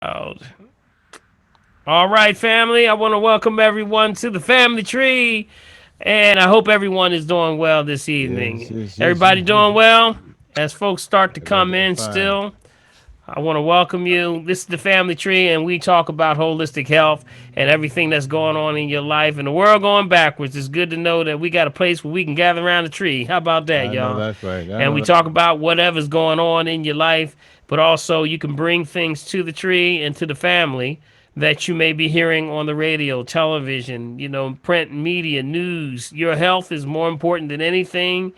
All right, family. I want to welcome everyone to the family tree, and I hope everyone is doing well this Yes, evening. yes, yes, Everybody yes, yes. doing well? As folks start to come Everybody's in fine. still, I want to welcome you. This is the family tree, and we talk about holistic health and everything that's going on in your life and the world going backwards. It's good to know that we got a place where we can gather around the tree. How about that, I know y'all? that's right. I And know we that's talk right. about whatever's going on in your life, but also you can bring things to the tree and to the family that you may be hearing on the radio, television, print media, news. Your health is more important than anything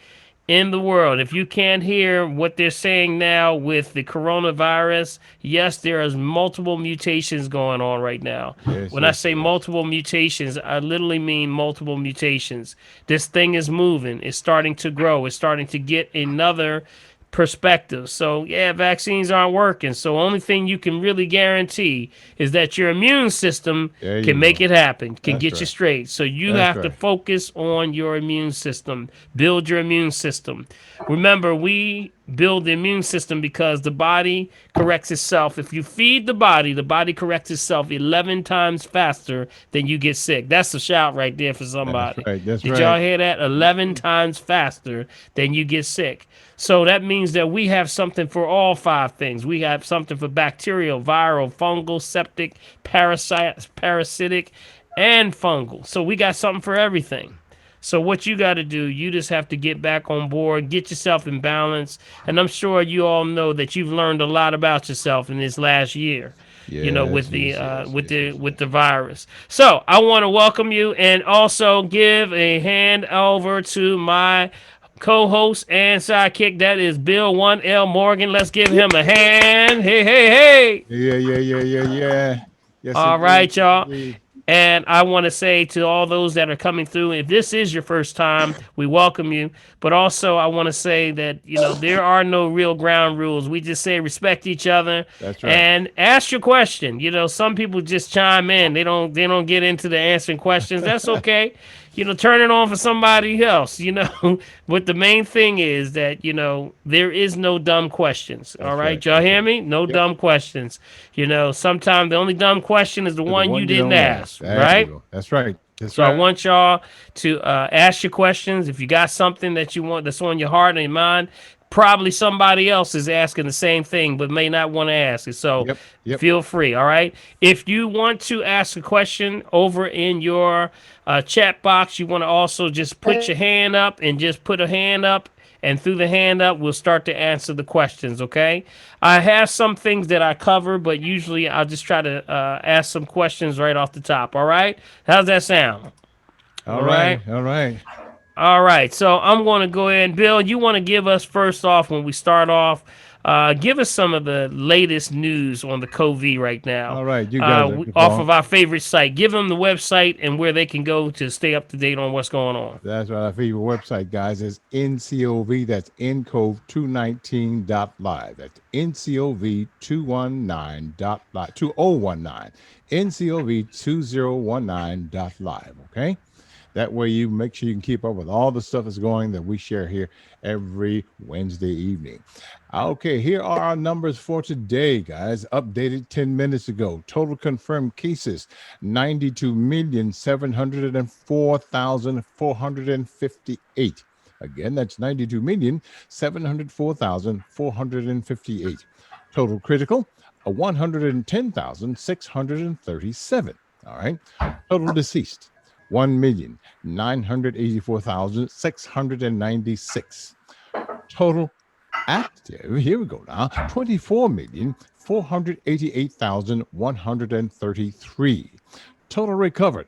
in the world. If you can't hear what they're saying now with the coronavirus, yes, there is multiple mutations going on right now. Yes, When I yes, say yes. multiple mutations, I literally mean multiple mutations. This thing is moving. It's starting to grow. It's starting to get another perspective. So yeah, vaccines aren't working. So only thing you can really guarantee is that your immune system There can you make go. it happen, can That's get you right. straight. So you That's have to right. focus on your immune system. Build your immune system. Remember, we build the immune system because the body corrects itself. If you feed the body corrects itself 11 times faster than you get sick. That's a shout right there for That's somebody. right. That's Did y'all right. hear that? 11 times faster than you get sick. So that means that we have something for all five things. We have something for bacterial, viral, fungal, septic, parasitic, and fungal. So we got something for everything. So what you got to do, you just have to get back on board, get yourself in balance, and I'm sure you all know that you've learned a lot about yourself in this last year. Yes, With the yes, yes, with yes, the yes, with yes. the virus. So I want to welcome you and also give a hand over to my co-host and sidekick. That is Bill One L Morgan. Let's give him a hand. Hey, hey, hey! Yeah, yeah, yeah, yeah, yeah. Yes, All indeed. right, Yes, y'all. indeed. And I want to say to all those that are coming through, if this is your first time, we welcome you. But also, I want to say that, there are no real ground rules. We just say respect each other That's right. and ask your question. Some people just chime in. They don't get into the answering questions. That's okay. Turn it on for somebody else. But the main thing is that, there is no dumb questions. All That's right. right. Y'all That's hear right. me? No Yep. dumb questions. Sometimes the only dumb question is the The one you one you didn't don't ask. ask, There you right? go. That's right. That's So I right. want y'all to ask your questions. If you got something that you want that's on your heart and your mind, probably somebody else is asking the same thing but may not want to ask it. So Yep. Yep. feel free, all right? If you want to ask a question over in your chat box, you want to also just put your hand up and just put a hand up. And through the hand up, we'll start to answer the questions, okay? I have some things that I cover, but usually I'll just try to ask some questions right off the top, all right? How's that sound? All All right. right. All right. All right. So I'm going to go ahead. Bill, you want to give us first off when we start off, give us some of the latest news on the COVID right now All right. You got it, off Paul. of our favorite site. Give them the website and where they can go to stay up to date on what's going on. That's right. Our favorite website, guys, is NCOV. That's ncove219.live. That's NCOV219.live. 2019. NCOV2019.live. Okay? That way you make sure you can keep up with all the stuff that's going that we share here every Wednesday evening. Okay, here are our numbers for today, guys. Updated 10 minutes ago. Total confirmed cases 92,704,458. Again, that's 92,704,458. Total critical 110,637. All right. Total deceased 1,984,696. Total active, here we go now, 24,488,133. Total recovered.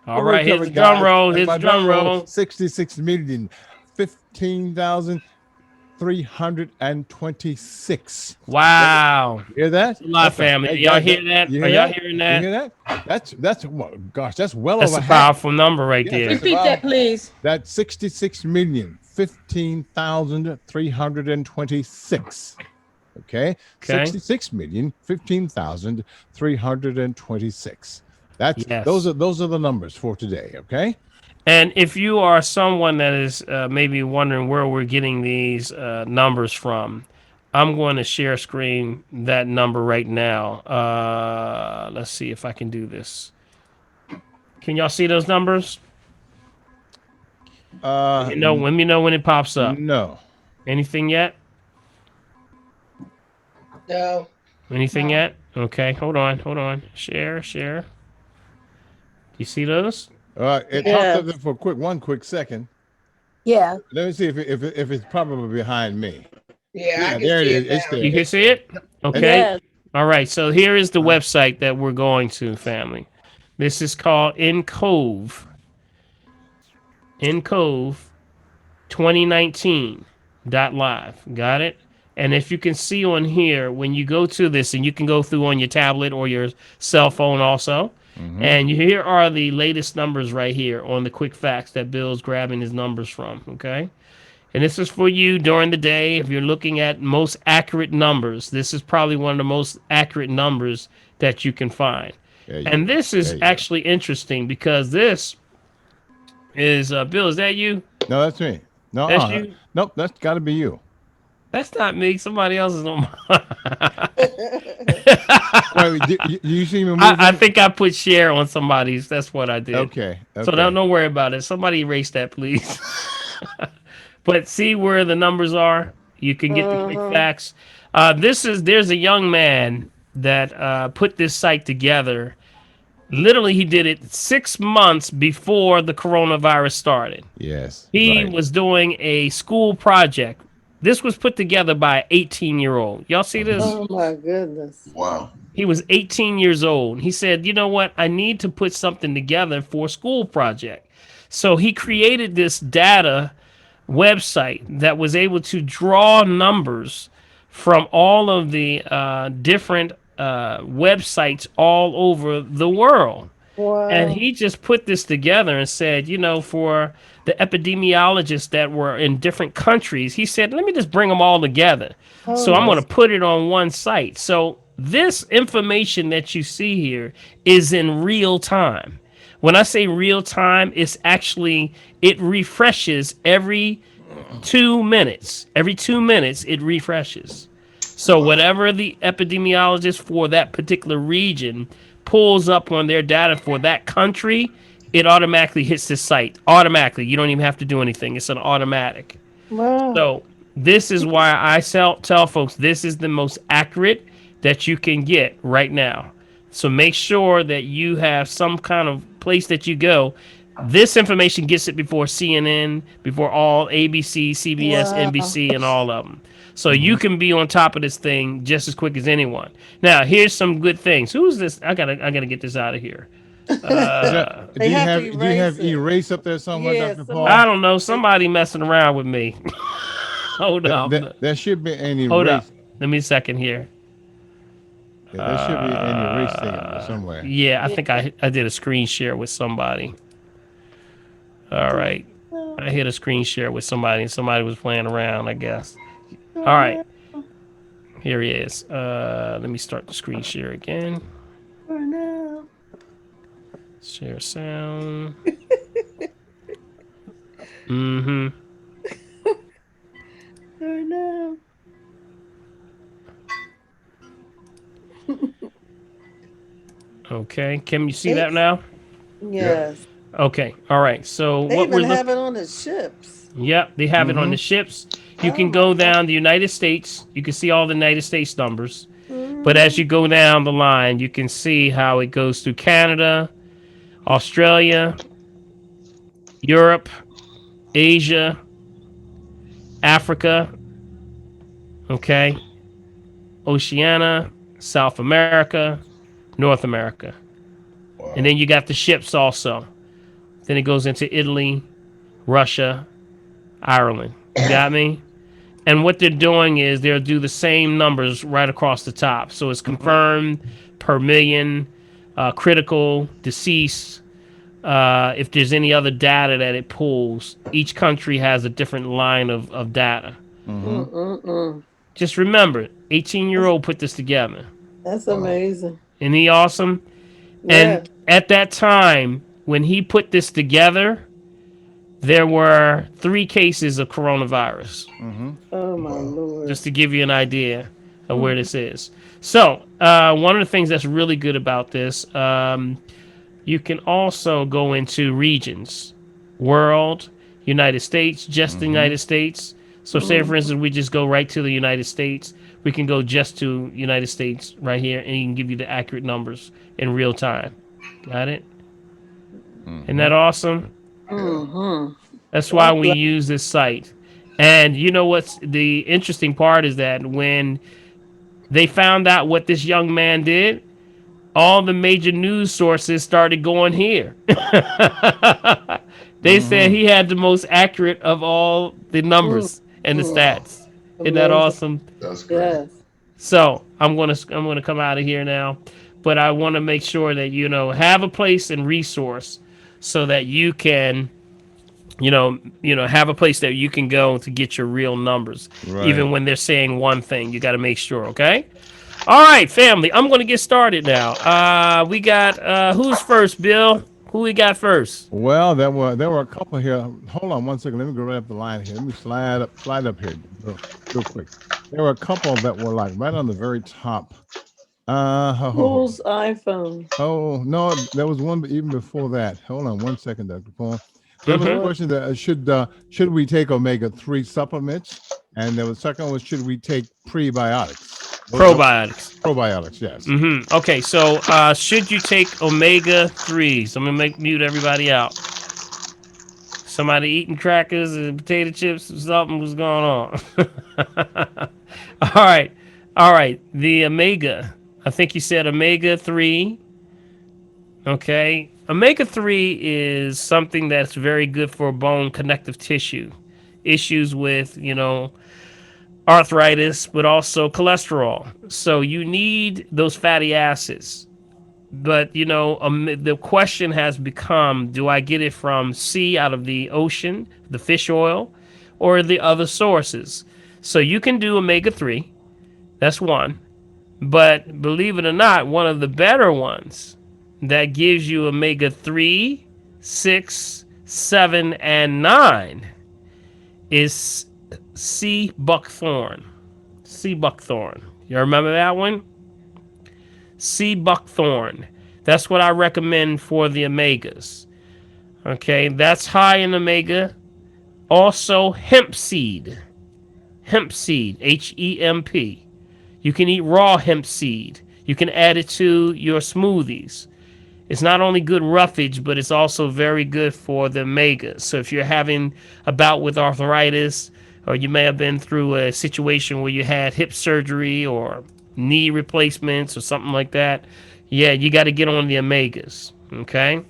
All Total right. Here's the recovered, drum guys. roll. That's Here's my the drum drum roll, roll. 66,015,326. Wow. You hear that? It's a lot, That's a family. hey Y'all guys. hear that? You Are hear y'all that? hearing You that? hear that? That's gosh, that's well That's over a half. powerful number right Yes, there. that's Repeat about that, please. that's 66,015,326. Okay, Okay. 66,015,326. That's Yes. those are the numbers for today. Okay. And if you are someone that is maybe wondering where we're getting these numbers from, I'm going to share screen that number right now. Let's see if I can do this. Can y'all see those numbers? Let me know when it pops up. No. Anything yet? No. Anything No. yet? Okay, hold on, hold on. Share, share. You see those? It popped up Yes. there for one quick second. Yeah. Let me see if it's probably behind me. Yeah, I Yeah, can there it see is. it It's now. You there. can It's see it? It's, Okay. yes. All right, so here is the uh, website that we're going to, family. This is called Encove 2019 live. Got it? And if you can see on here, when you go to this, and you can go through on your tablet or your cell phone also, mm-hmm. and here are the latest numbers right here on the quick facts that Bill's grabbing his numbers from. Okay. And this is for you during the day. If you're looking at most accurate numbers, this is probably one of the most accurate numbers that you can find. There you And go. this There is you go. actually interesting because this is Bill. Is that you? No, that's me. No, That's you. nope. That's got to be you. That's not me. Somebody else is on my. Wait, you see me I moving? think I put share on somebody's. That's what I did. Okay. So Okay. don't worry about it. Somebody erase that, please. But see where the numbers are. You can get the quick Uh-huh. facts. There's a young man that put this site together. Literally, he did it 6 months before the coronavirus started. Yes. He Right. was doing a school project. This was put together by an 18-year-old. Y'all see Mm-hmm. this? Oh my goodness. Wow. He was 18 years old. He said, "You know what? I need to put something together for a school project." So he created this data website that was able to draw numbers from all of the different websites all over the world. And Wow. he just put this together and said, for the epidemiologists that were in different countries, he said, let me just bring them all together. Oh So I'm my. going to put it on one site. So this information that you see here is in real time. When I say real time, it refreshes every 2 minutes. Every 2 minutes, it refreshes. So Wow. whatever the epidemiologist for that particular region pulls up on their data for that country, it automatically hits this site. Automatically. You don't even have to do anything. It's an automatic. Wow. So this is why I tell folks this is the most accurate that you can get right now. So make sure that you have some kind of place that you go. This information gets it before CNN, before all ABC, CBS, Wow. NBC, and all of them. So Mm-hmm. you can be on top of this thing just as quick as anyone. Now, here's some good things. Who's this? I gotta get this out of here. They have to Do you have erase it. erase up there somewhere, Yeah, Dr. I Paul? somebody. don't know. Somebody messing around with me. Hold up. There should be an Hold up. erase. Let me a second here. Yeah, there should be an erase thing up there somewhere. Yeah, I Yeah. think I did a screen share with somebody. All right. I hit a screen share with somebody and somebody was playing around, I guess. All right. Here he is. Let me start the screen share again. For now. Share sound. Mm-hmm. For now. Okay. Can you see They, that now? yes. Okay. All right. So They what even we're have looking. it on the ships. Yep, they have it on Mm-hmm. the ships. You Oh can my go God. down the United States. You can see all the United States numbers. But as Mhm. you go down the line, you can see how it goes through Canada, Australia, Europe, Asia, Africa, okay, Oceania, South America, North America. And Wow. then you got the ships also. Then it goes into Italy, Russia, Ireland. You got me? And what they're doing is they'll do the same numbers right across the top. So it's confirmed per million, critical, deceased. If there's any other data that it pulls, each country has a different line of data. Mm-hmm. Mm-mm-mm. Just remember, 18 year That's, old put this together. that's Wow. amazing. Isn't he awesome? Yeah. And at that time, when he put this together, there were 3 cases of coronavirus. Mm-hmm. Oh Oh my Wow. lord. just to give you an idea of where Mm. this is. So, one of the things that's really good about this, you can also go into regions, world, United States, just the Mm-hmm. United States. So, say for Mm. instance, we just go right to the United States. We can go just to United States right here, and you can give you the accurate numbers in real time. Got it? Isn't Mm-hmm. that awesome? Yeah. Mm-hmm. That's why That's we right. use this site. And you know what's the interesting part is that when they found out what this young man did, all the major news sources started going here. They said Mm-hmm. he had the most accurate of all the Mm. numbers and the Mm. Wow, stats. Isn't that Amazing. awesome? that's great. Yes. So I'm gonna come out of here now, but I want to make sure that have a place and resource so that you can have a place that you can go to get your real numbers, Right. even when they're saying one thing. You got to make sure, okay? All right, family. I'm going to get started now. We got who's first, Bill? Who we got first? Well, there were a couple here. Hold on one second. Let me go right up the line here. Let me slide up here real quick. There were a couple that were like right on the very top. Ho, ho, ho. Whose iPhone? Oh no, there was one even before that. Hold on one second, Dr. Paul. There was a Mm-hmm. What? question that should we take omega-3 supplements, and there was second was should we take prebiotics? Those are Probiotics. probiotics. Yes. Mm-hmm. Okay, so should you take omega 3s? I'm gonna mute everybody out. Somebody eating crackers and potato chips or something was going on. All right, all right. The omega. I think you said omega 3. Okay. Omega 3 is something that's very good for bone connective tissue. Issues with, arthritis, but also cholesterol. So you need those fatty acids. But, the question has become, do I get it from sea out of the ocean, the fish oil, or the other sources? So you can do omega 3. That's one. But believe it or not, one of the better ones that gives you omega 3, 6, 7, and 9 is sea buckthorn. Sea buckthorn. You remember that one? Sea buckthorn. That's what I recommend for the omegas. Okay, that's high in omega. Also, hemp seed. Hemp seed, HEMP. You can eat raw hemp seed. You can add it to your smoothies. It's not only good roughage, but it's also very good for the omegas. So if you're having a bout with arthritis, or you may have been through a situation where you had hip surgery or knee replacements or something like that, yeah, you got to get on the omegas. Okay.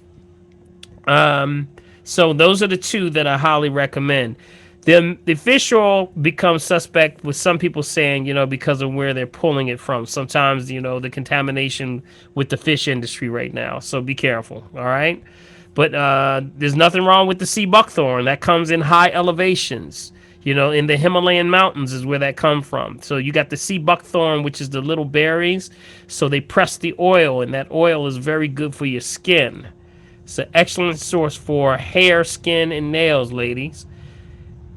Um, so those are the two that I highly recommend. The fish oil becomes suspect with some people saying, because of where they're pulling it from. Sometimes, the contamination with the fish industry right now. So be careful. All right. But there's nothing wrong with the sea buckthorn. That comes in high elevations. In the Himalayan mountains is where that come from. So you got the sea buckthorn, which is the little berries. So they press the oil, and that oil is very good for your skin. It's an excellent source for hair, skin, and nails, ladies.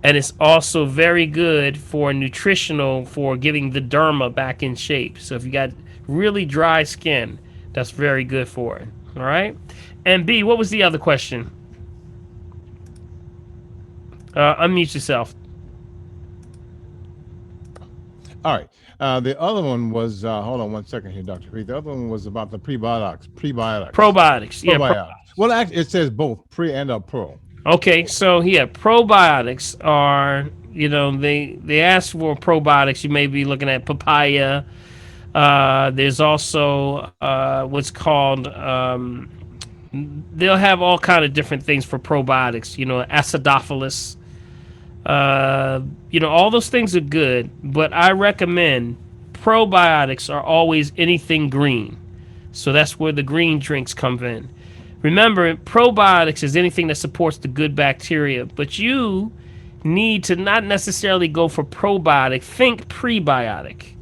And it's also very good for nutritional for getting the derma back in shape. So if you got really dry skin, that's very good for it. All right. And B, what was the other question? Unmute yourself. All right. The other one was hold on one second here, Dr. Creed. The other one was about the prebiotics. Prebiotics. Probiotics. Yeah. Probiotics. Well, actually, it says both pre and a pro. Okay. So yeah, probiotics are they ask for probiotics. You may be looking at papaya. There's also what's called they'll have all kind of different things for probiotics. Acidophilus. All those things are good, but I recommend probiotics are always anything green. So that's where the green drinks come in. Remember, probiotics is anything that supports the good bacteria, but you need to not necessarily go for probiotic. Think prebiotic.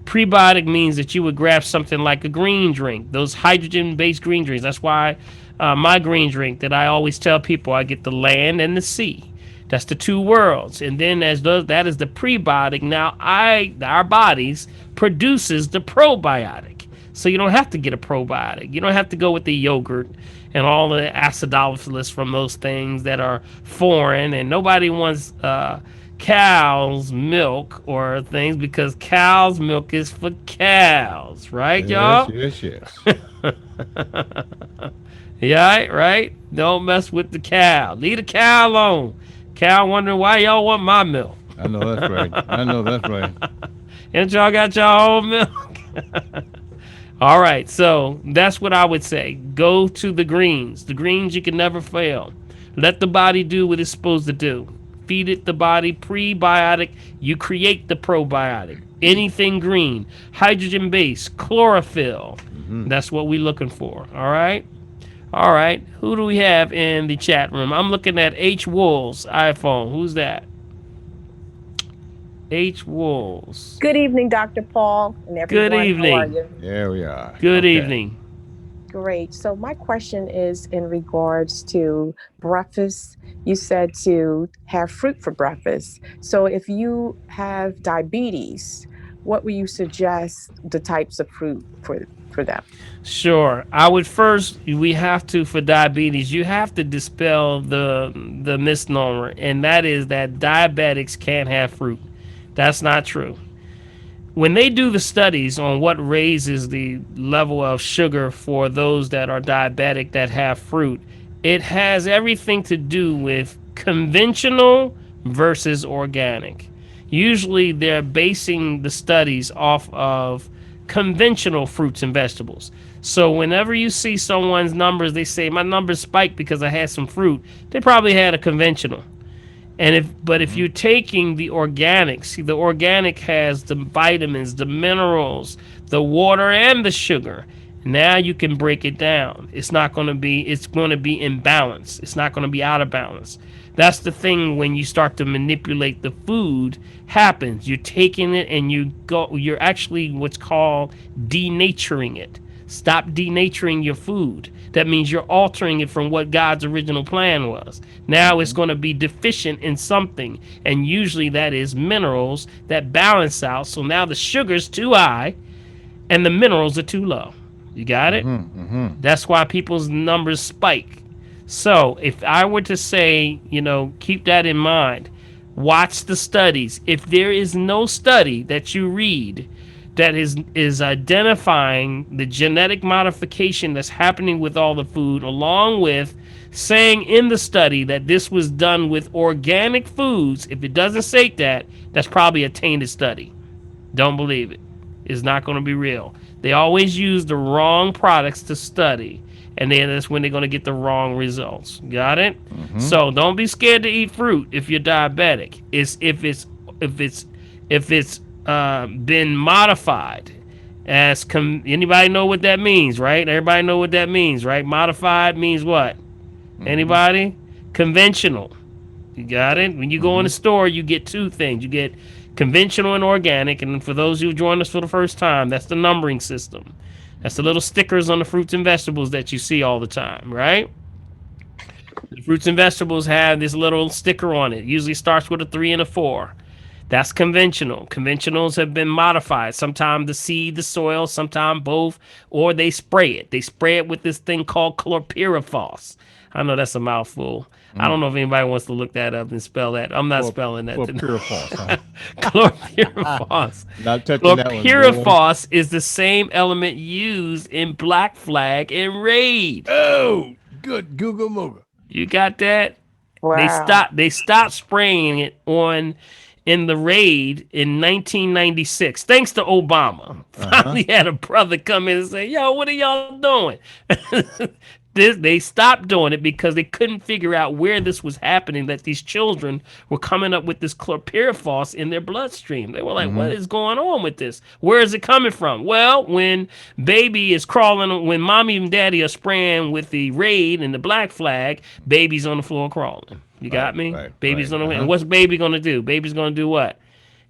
Prebiotic means that you would grab something like a green drink, those hydrogen-based green drinks. That's why my green drink that I always tell people I get the land and the sea. That's the two worlds. And then that is the prebiotic. Now our bodies produces the probiotic. So you don't have to get a probiotic. You don't have to go with the yogurt and all the acidophilus from those things that are foreign. And nobody wants cow's milk or things because cow's milk is for cows, right, Yes, y'all? yes, yes. Yeah, right? Don't mess with the cow. Leave the cow alone. Cow wondering why y'all want my milk. I know that's right. I know that's right. And y'all got y'all own milk. All right, so that's what I would say. Go to the greens. The greens you can never fail. Let the body do what it's supposed to do. Feed it the body prebiotic. You create the probiotic. Anything green, hydrogen base, chlorophyll. That's what we're looking for. All right. All right. Who do we have in the chat room? I'm looking at H Wolves iPhone. Who's that? H Wolves. Good evening, Dr. Paul and Good everyone. How are evening. you? There we are. Good Okay. evening. Great. So my question is in regards to breakfast. You said to have fruit for breakfast. So if you have diabetes, what would you suggest the types of fruit for them? Sure. I would first we have to for diabetes, you have to dispel the misnomer, and that is that diabetics can't have fruit. That's not true. When they do the studies on what raises the level of sugar for those that are diabetic that have fruit, it has everything to do with conventional versus organic. Usually they're basing the studies off of conventional fruits and vegetables. So whenever you see someone's numbers, they say my numbers spiked because I had some fruit. They probably had a conventional. But if you're taking the organics, see the organic has the vitamins, the minerals, the water and the sugar. Now you can break it down. It's going to be in balance. It's not going to be out of balance. That's the thing when you start to manipulate the food happens. You're taking it and you're actually what's called denaturing it. Stop denaturing your food. That means you're altering it from what God's original plan was. Now it's going to be deficient in something, and usually that is minerals that balance out. So now the sugar's too high and the minerals are too low. You got it? That's why people's numbers spike. So if I were to say, keep that in mind, watch the studies. If there is no study that you read that is identifying the genetic modification that's happening with all the food, along with saying in the study that this was done with organic foods, if it doesn't say that, that's probably a tainted study. Don't believe it. It's not going to be real. They always use the wrong products to study, and then that's when they're going to get the wrong results. Got it? So don't be scared to eat fruit if you're diabetic. It's if it's been modified as anybody know what that means, right? Everybody know what that means, right? Modified means what? Anybody? Conventional. You got it? When you go in the store, you get two things. You get conventional and organic. And for those who joined us for the first time, that's the numbering system. That's the little stickers on the fruits and vegetables that you see all the time, right? The fruits and vegetables have this little sticker on it. Usually starts with a 3 and a 4. That's conventional. Conventionals have been modified. Sometimes the seed, the soil, sometimes both, or they spray it. They spray it with this thing called chlorpyrifos. I know that's a mouthful. I don't know if anybody wants to look that up and spell that. I'm not spelling that. Pure false. Huh? Chlorpyrifos. Not touching that one. Boy. Chlorpyrifos is the same element used in Black Flag and Raid. Oh, good. Google Moogle. You got that? Wow. They stopped spraying it in the raid in 1996. Thanks to Obama. Finally had a brother come in and say, "Yo, what are y'all doing?" They stopped doing it because they couldn't figure out where this was happening, that these children were coming up with this chlorpyrifos in their bloodstream. They were like, what is going on with this? Where is it coming from? Well, when baby is crawling, when mommy and daddy are spraying with the raid and the Black Flag, baby's on the floor crawling. You got me? Right, Baby's on the and what's baby going to do? Baby's going to do what?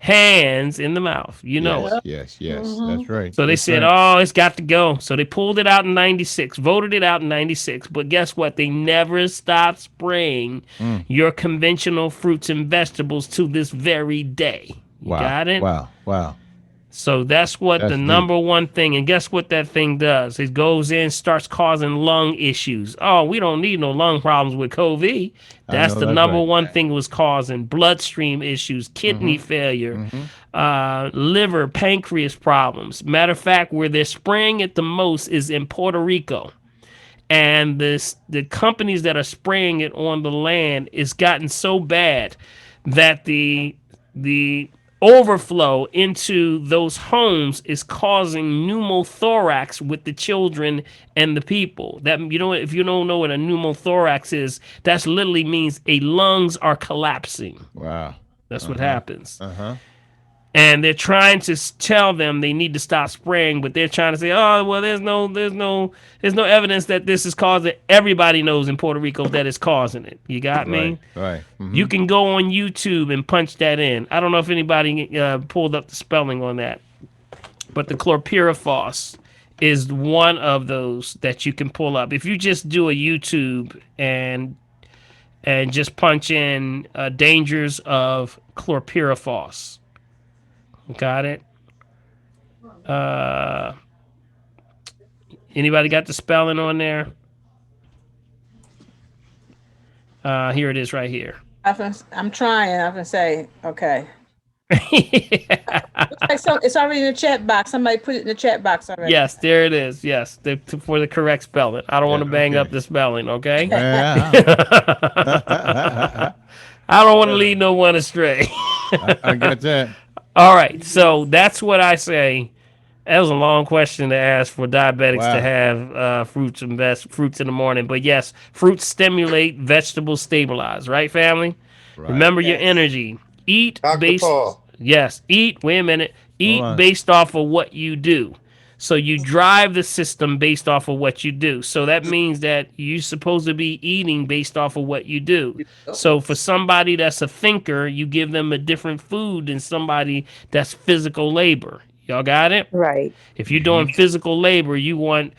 hands in the mouth. You know it. Yes, Yep. yes, yes. Mm-hmm. That's right. So they That's said, right. oh, it's got to go. So they pulled it out in 96, voted it out in 96. But guess what? They never stopped spraying Mm. your conventional fruits and vegetables to this very day. You Wow. got it? Wow. Wow. So that's what the That's deep. number one thing. And guess what that thing does? It goes in, starts causing lung issues. Oh, we don't need no lung problems with COVID. I That's know the that's number right. one thing it was causing bloodstream issues, kidney Mm-hmm. failure, Mm-hmm. liver, pancreas problems. Matter of fact, where they're spraying it the most is in Puerto Rico. And the companies that are spraying it on the land is gotten so bad that the overflow into those homes is causing pneumothorax with the children and the people. That, you know, if you don't know what a pneumothorax is, that's literally means a lungs are collapsing. Wow. That's what Uh-huh. happens. Uh-huh. And they're trying to tell them they need to stop spraying, but they're trying to say, oh well, there's no evidence that this is causing. Everybody knows in Puerto Rico that it's causing it. You got Right. me? Right. You Mm-hmm. can go on YouTube and punch that in. I don't know if anybody pulled up the spelling on that, but the chlorpyrifos is one of those that you can pull up. If you just do a YouTube and just punch in dangers of chlorpyrifos, got it. Uh, Anybody got the spelling on there? Here it is right here. I'm trying. I can say, okay. Looks like it's already in the chat box. Somebody put it in the chat box already. Yes, there it is. Yes, for the correct spelling. I don't want Yeah. to bang up Okay. the spelling, okay? Yeah. I don't want to lead no one astray. I get that. All right, so that's what I say. That was a long question to ask for diabetics to Wow. have fruits in the morning. But yes, fruits stimulate, vegetables stabilize. Right, family? Right. Remember your Yes. energy. Eat Dr. based. Paul. Yes, eat. Wait a minute. Hold Eat on. based off of what you do. So you drive the system based off of what you do. So that means that you're supposed to be eating based off of what you do. So for somebody that's a thinker, you give them a different food than somebody that's physical labor. Y'all got it? Right. If you're Mm-hmm. doing physical labor, you want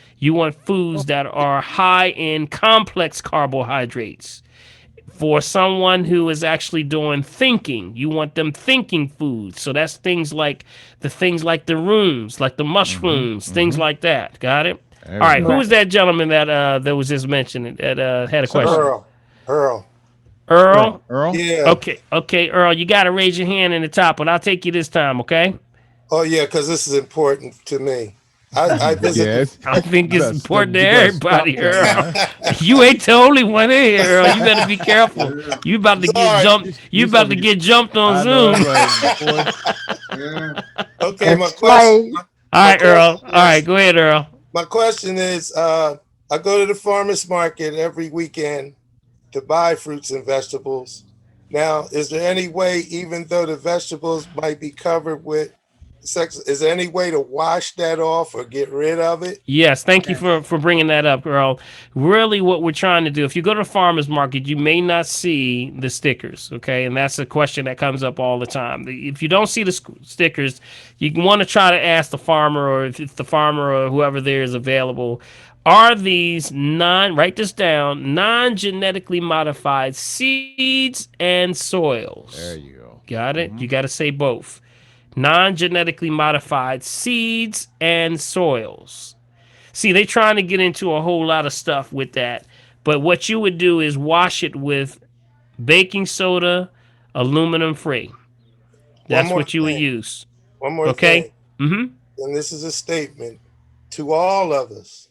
foods that are high in complex carbohydrates. For someone who is actually doing thinking, you want them thinking foods. So that's things like the rooms, like the Mm-hmm. mushrooms, things Mm-hmm. like that. Got it? There All we right, who go. was that gentleman that was just mentioning that had a question? Somebody. Earl. Earl? Earl. Yeah. Okay, Earl, you got to raise your hand in the top, but I'll take you this time, okay? Oh, yeah, because this is important to me. I visited. Yes. I think You it's better important to you better stop everybody, that Earl. now. You ain't the only one in here, Earl. You better be careful. You about to get Sorry. jumped. You You about to supposed to get jumped on I know Zoom. that's right, boy. Okay, my That's question. right. All My right, Earl. question All right, is. go ahead, Earl. My question is. I go to the farmers market every weekend to buy fruits and vegetables. Now, is there any way, even though the vegetables might be covered with sex, is there any way to wash that off or get rid of it? Yes, thank you for bringing that up, Earl. Really, what we're trying to do, if you go to the farmer's market, you may not see the stickers, okay? And that's a question that comes up all the time. If you don't see the stickers, you want to try to ask the farmer, or if the farmer or whoever there is available, are these write this down, non-genetically modified seeds and soils? There you go. Got it? Mm-hmm. You got to say both. Non-genetically modified seeds and soils. See, they trying to get into a whole lot of stuff with that. But what you would do is wash it with baking soda, aluminum free. One That's more what you would thing. use. One more Okay? thing. Mm-hmm. And this is a statement to all of us.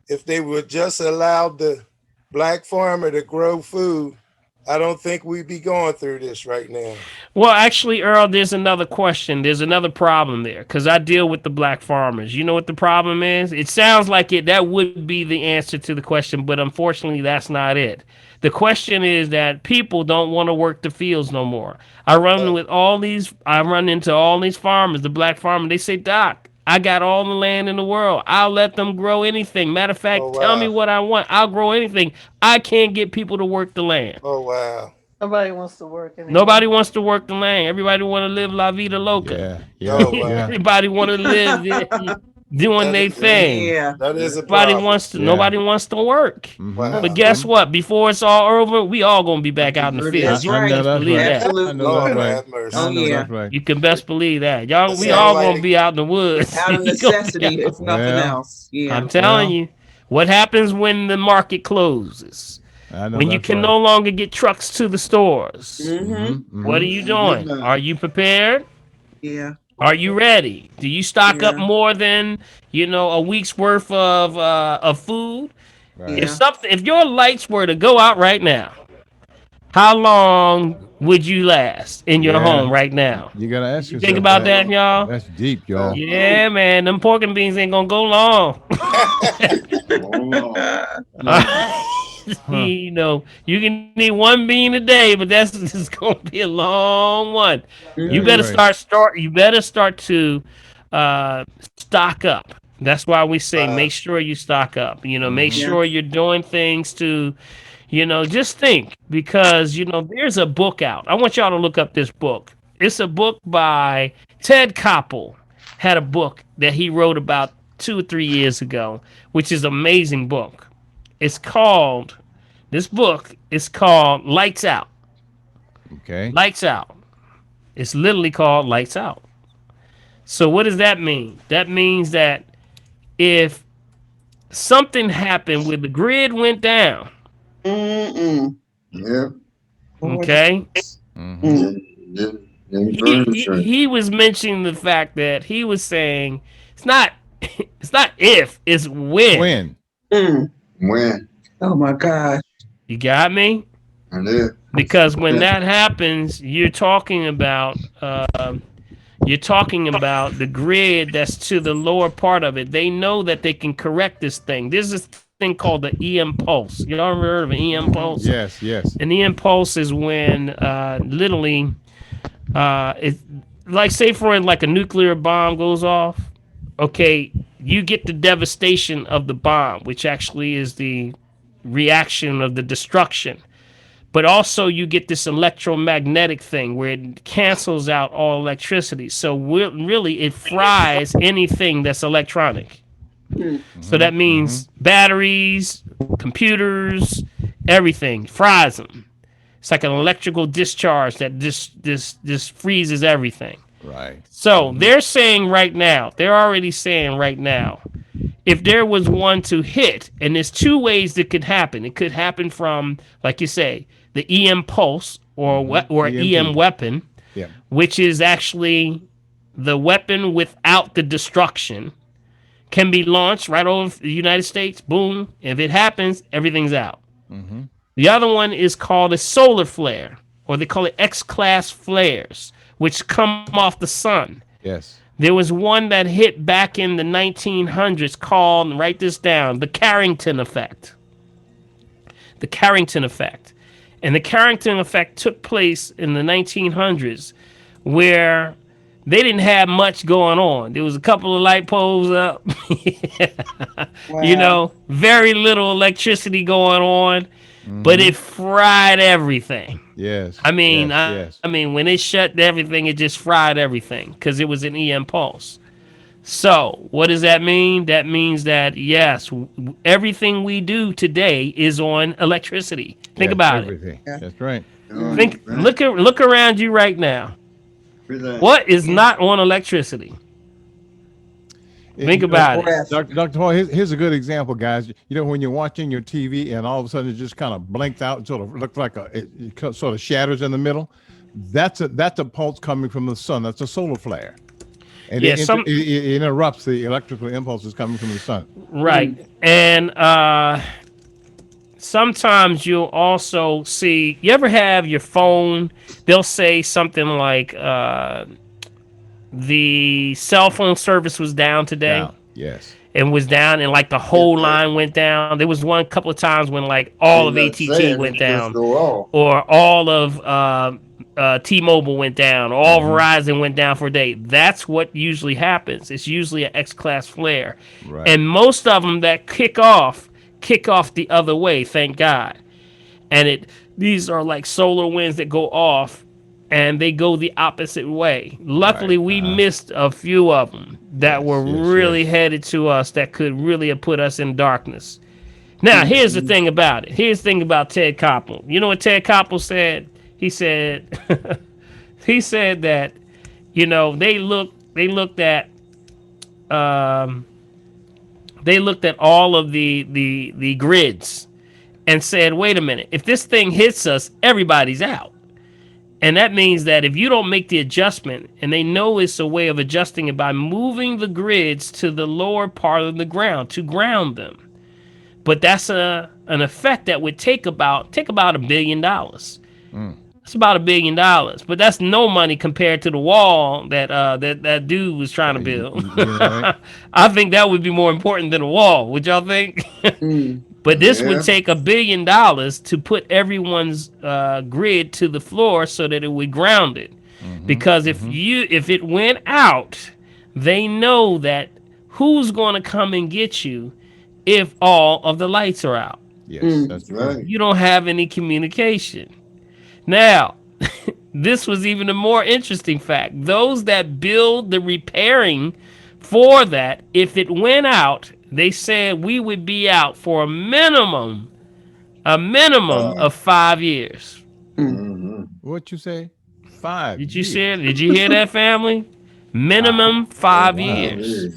If they would just allow the black farmer to grow food, I don't think we'd be going through this right now. Well, actually, Earl, there's another question. There's another problem there because I deal with the black farmers. You know what the problem is? It sounds like that would be the answer to the question, but unfortunately, that's not it. The question is that people don't want to work the fields no more. I run into all these farmers, the black farmers. They say, Doc, I got all the land in the world. I'll let them grow anything. Matter of Oh fact, tell me wow. what I want. I'll grow anything. I can't get people to work the land. Oh wow. Nobody wants to work Nobody anymore. wants to work the land. Everybody want to live la vida loca. Yeah, yeah, Oh wow, yeah, Everybody want to live doing that their is thing. Yeah. that is a Nobody problem. wants to. yeah. Nobody wants to work. Mm-hmm. But Wow, guess Mm-hmm. what? Before it's all over, we all gonna be back out in the fields. That's You I can know right. best that's believe right. that. I know Absolutely. that's Lord right. have mercy. I Oh know yeah. that's right. You can best believe that. Y'all, That we Yeah. sounds all gonna like be out in the woods. Out of You gonna be necessity, if out. nothing Well, else. Yeah. I'm telling well, you, what happens when the market closes? I know When you that's can right. no longer get trucks to the stores? Mm-hmm. Mm-hmm. What are Mm-hmm. you doing? Are you prepared? Yeah. Are you ready? Do you stock up Yeah. more than a week's worth of food? Right. Yeah. If your lights were to go out right now, how long would you last in your Yeah. home right now? You gotta Did ask you think yourself about that. that, y'all? That's deep, y'all. Yeah, man, them pork and beans ain't gonna go long. Huh. You can eat one bean a day, but that's just gonna be a long one. You That's better Mm-hmm. right. start. You better start to stock up. That's why we say make wow. sure you stock up. Make Mm-hmm. Yeah. sure you're doing things to, just think because there's a book out. I want y'all to look up this book. It's a book by Ted Koppel. Had a book that he wrote about 2 or 3 years ago, which is an amazing book. It's called this book is called Lights Out. Okay. Lights Out. It's literally called Lights Out. So what does that mean? That means that if something happened where the grid went down, Mm-mm. Yeah. Lord. okay? Mm-hmm. Mm. He was mentioning the fact that he was saying it's not it's not if, it's when. When? Mm. When? Oh my gosh. You got me? And it. Because when that happens, you're talking about the grid that's to the lower part of it. They know that they can correct this thing. There's this thing called the EM pulse. Y'all ever heard of an EM pulse? Yes, yes. An EM pulse is when literally, it, like say for like a nuclear bomb goes off. Okay, you get the devastation of the bomb, which actually is the reaction of the destruction. But also you get this electromagnetic thing where it cancels out all electricity. So really it fries anything that's electronic. Mm. So Mm-hmm. that means batteries, computers, everything fries them. It's like an electrical discharge that just freezes everything. Right. So they're already saying right now, if there was one to hit, and there's two ways that could happen. It could happen from, like you say, the EM pulse or EM EMP. weapon, Yeah. which is actually the weapon without the destruction, can be launched right over the United States. Boom. If it happens, everything's out. Mm-hmm. The other one is called a solar flare, or they call it X-class flares, which come off the sun. Yes. There was one that hit back in the 1900s called, write this down, the Carrington effect. The Carrington effect. And the Carrington effect took place in the 1900s where they didn't have much going on. There was a couple of light poles up. Wow. Very little electricity going on, but Mm-hmm. it fried everything. Yes. I mean, Yes. Yes. I mean, when it shut everything, it just fried everything because it was an EM pulse. So, what does that mean? That means that yes, everything we do today is on electricity. Think Yes, about it. everything. Yeah. That's right. Look around you right now. What is Yeah. not on electricity? Think You know, about it. Breath. Dr. Hall, here's a good example, guys. You know, when you're watching your TV and all of a sudden it just kind of blinks out and sort of looks like it sort of shatters in the middle. That's a pulse coming from the sun. That's a solar flare, and Yeah, it interrupts the electrical impulses coming from the sun. right. And sometimes you'll also see. You ever have your phone? They'll say something like, "The cell phone service was down today." Now, yes. And was down, and like the whole line went down. There was one couple of times when like all of ATT went down, or all of T-Mobile went down, or all Verizon went down for a day. That's what usually happens. It's usually an X-class flare, Right. and most of them that kick off the other way. Thank God. And These are like solar winds that go off and they go the opposite way. Luckily, Right. we missed a few of them that were Yes. Yes. really Yes. headed to us that could really have put us in darkness. Now, here's the thing about it. Here's the thing about Ted Koppel. You know what Ted Koppel said? He said, he said that, they looked at, um, they looked at all of the grids and said, wait a minute, if this thing hits us, everybody's out. And that means that if you don't make the adjustment, and they know it's a way of adjusting it by moving the grids to the lower part of the ground to ground them. But that's an effect that would take about $1 billion. Mm. It's about $1 billion, but that's no money compared to the wall that dude was trying to build. You're right. I think that would be more important than a wall. Would y'all think? Mm. But this Yeah. would take $1 billion to put everyone's grid to the floor so that it would ground it. Because if it went out, they know that who's going to come and get you if all of the lights are out. Yes. That's true. Right. You don't have any communication. Now, this was even a more interesting fact. Those that build the repairing for that, if it went out, they said we would be out for a minimum of 5 years. Mm-hmm. What you say? 5 Did you years. see it? Did you hear that, family? Minimum Wow. 5 Wow. years.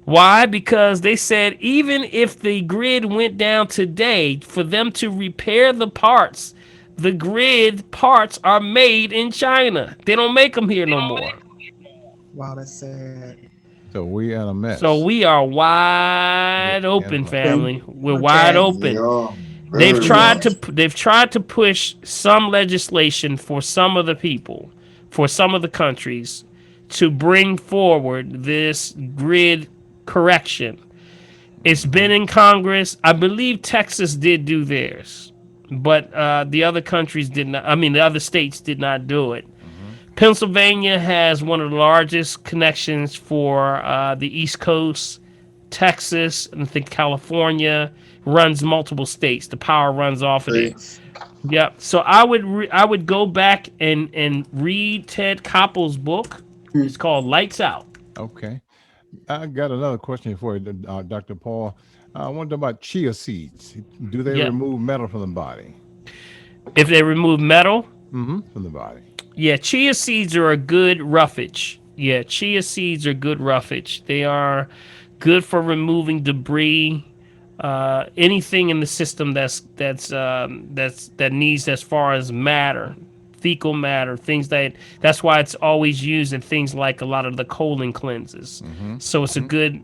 Why? Because they said even if the grid went down today, for them to repair the parts, the grid parts are made in China. They don't make them here no more. Wow, that's sad. So we in a mess. So we are wide Yeah, open, yeah. family. We're Okay. wide They open. are They've very tried much. to push some legislation for some of the people, for some of the countries, to bring forward this grid correction. It's been in Congress. I believe Texas did do theirs, but the other countries did not. I mean, the other states did not do it. Pennsylvania has one of the largest connections for the East Coast. Texas, and I think California runs multiple states. The power runs off of there. Thanks. Yep. So I would go back and read Ted Koppel's book. It's called Lights Out. Okay. I got another question for you, Dr. Paul. I wonder about chia seeds. Do they Yeah. remove metal from the body? If they remove metal, From the body. yeah, chia seeds are a good roughage. Yeah, chia seeds are good roughage. They are good for removing debris, anything in the system that needs as far as matter, fecal matter, things that's why it's always used in things like a lot of the colon cleanses. So it's good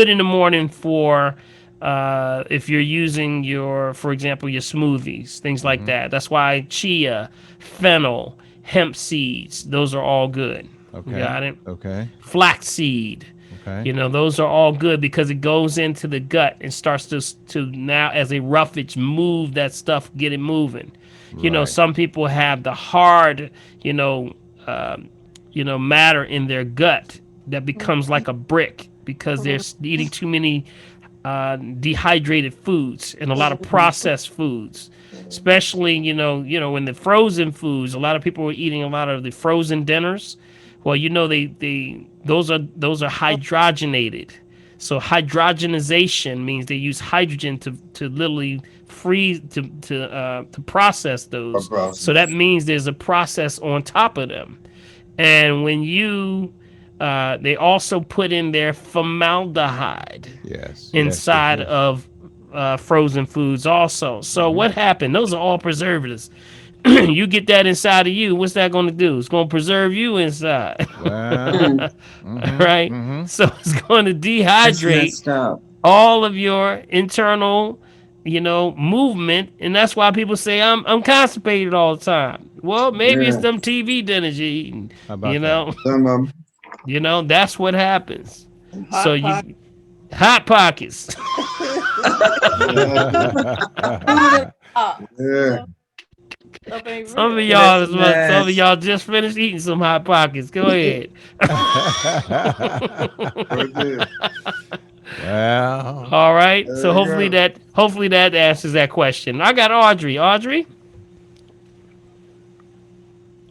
in the morning for if you're using for example, your smoothies, things like that. That's why chia, fennel, hemp seeds, those are all good. Okay. Got it? Okay. Flaxseed. Okay. Those are all good because it goes into the gut and starts to now as a roughage move that stuff, get it moving. Right. Some people have the hard, matter in their gut that becomes like a brick because they're eating too many dehydrated foods and a lot of processed foods. Especially, in the frozen foods, a lot of people were eating a lot of the frozen dinners. Well, those are hydrogenated. So hydrogenization means they use hydrogen to literally freeze to process those. process. So that means there's a process on top of them. And when they also put in their formaldehyde Yes. inside Yes. of frozen foods also. So what happened? Those are all preservatives. You get that inside of you, what's that going to do? It's going to preserve you inside. Well, Right? So it's going to dehydrate all of your internal, movement, and that's why people say I'm constipated all the time. Well, maybe it's them TV dinners you're eating. How about Some of That's what happens. Hot So Pocket. you hot pockets. yeah. Some of y'all just finished eating some hot pockets. Go ahead. Right there. Well, All right. There So you hopefully go. that answers that question. I got Audrey. Audrey,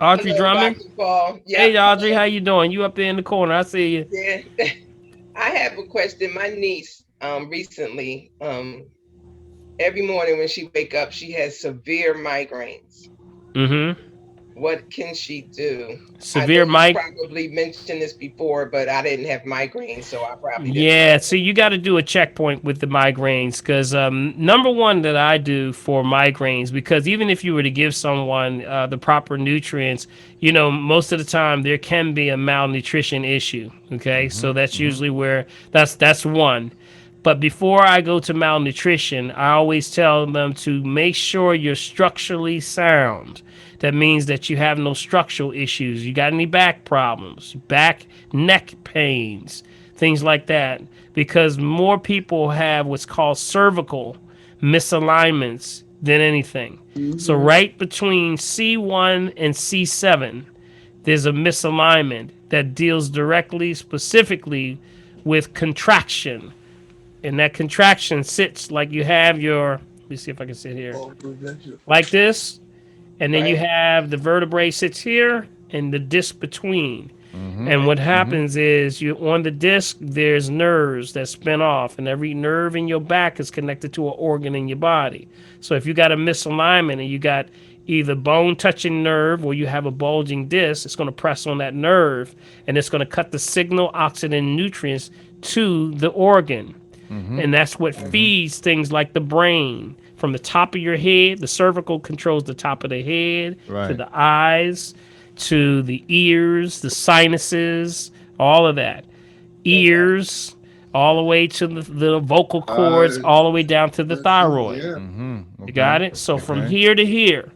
Audrey Hello, Drummond. Dr. Paul. Hey, Yep. Audrey, how you doing? You up there in the corner? I see you. Yeah. I have a question. My niece recently every morning when she wake up, she has severe migraines. Mm-hmm. What can she do? I know Severe you mic. probably mentioned this before, but I didn't have migraines, so I probably didn't Yeah, know. so you got to do a checkpoint with the migraines because number one that I do for migraines, because even if you were to give someone the proper nutrients, most of the time there can be a malnutrition issue. Okay, so that's usually where that's one. But before I go to malnutrition, I always tell them to make sure you're structurally sound. That means that you have no structural issues. You got any back problems, back, neck pains, things like that. Because more people have what's called cervical misalignments than anything. So, Mm-hmm. right between C1 and C7, there's a misalignment that deals directly, specifically with contraction, and that contraction sits like you have your, let me see if I can sit here, like this, and then you Right? have the vertebrae sits here and the disc between. Mm-hmm. And what Mm-hmm. happens is you on the disc there's nerves that spin off, and every nerve in your back is connected to an organ in your body. So if you got a misalignment and you got either bone touching nerve or you have a bulging disc, it's going to press on that nerve and it's going to cut the signal oxygen nutrients to the organ. Mm-hmm. And that's what feeds things like the brain. From the top of your head, the cervical controls the top of the head, to Right. the eyes, to the ears, the sinuses, all of that. Okay. Ears, all the way to the vocal cords, all the way down to the thyroid. Mm-hmm. You Okay. got it? So from Okay. here to here,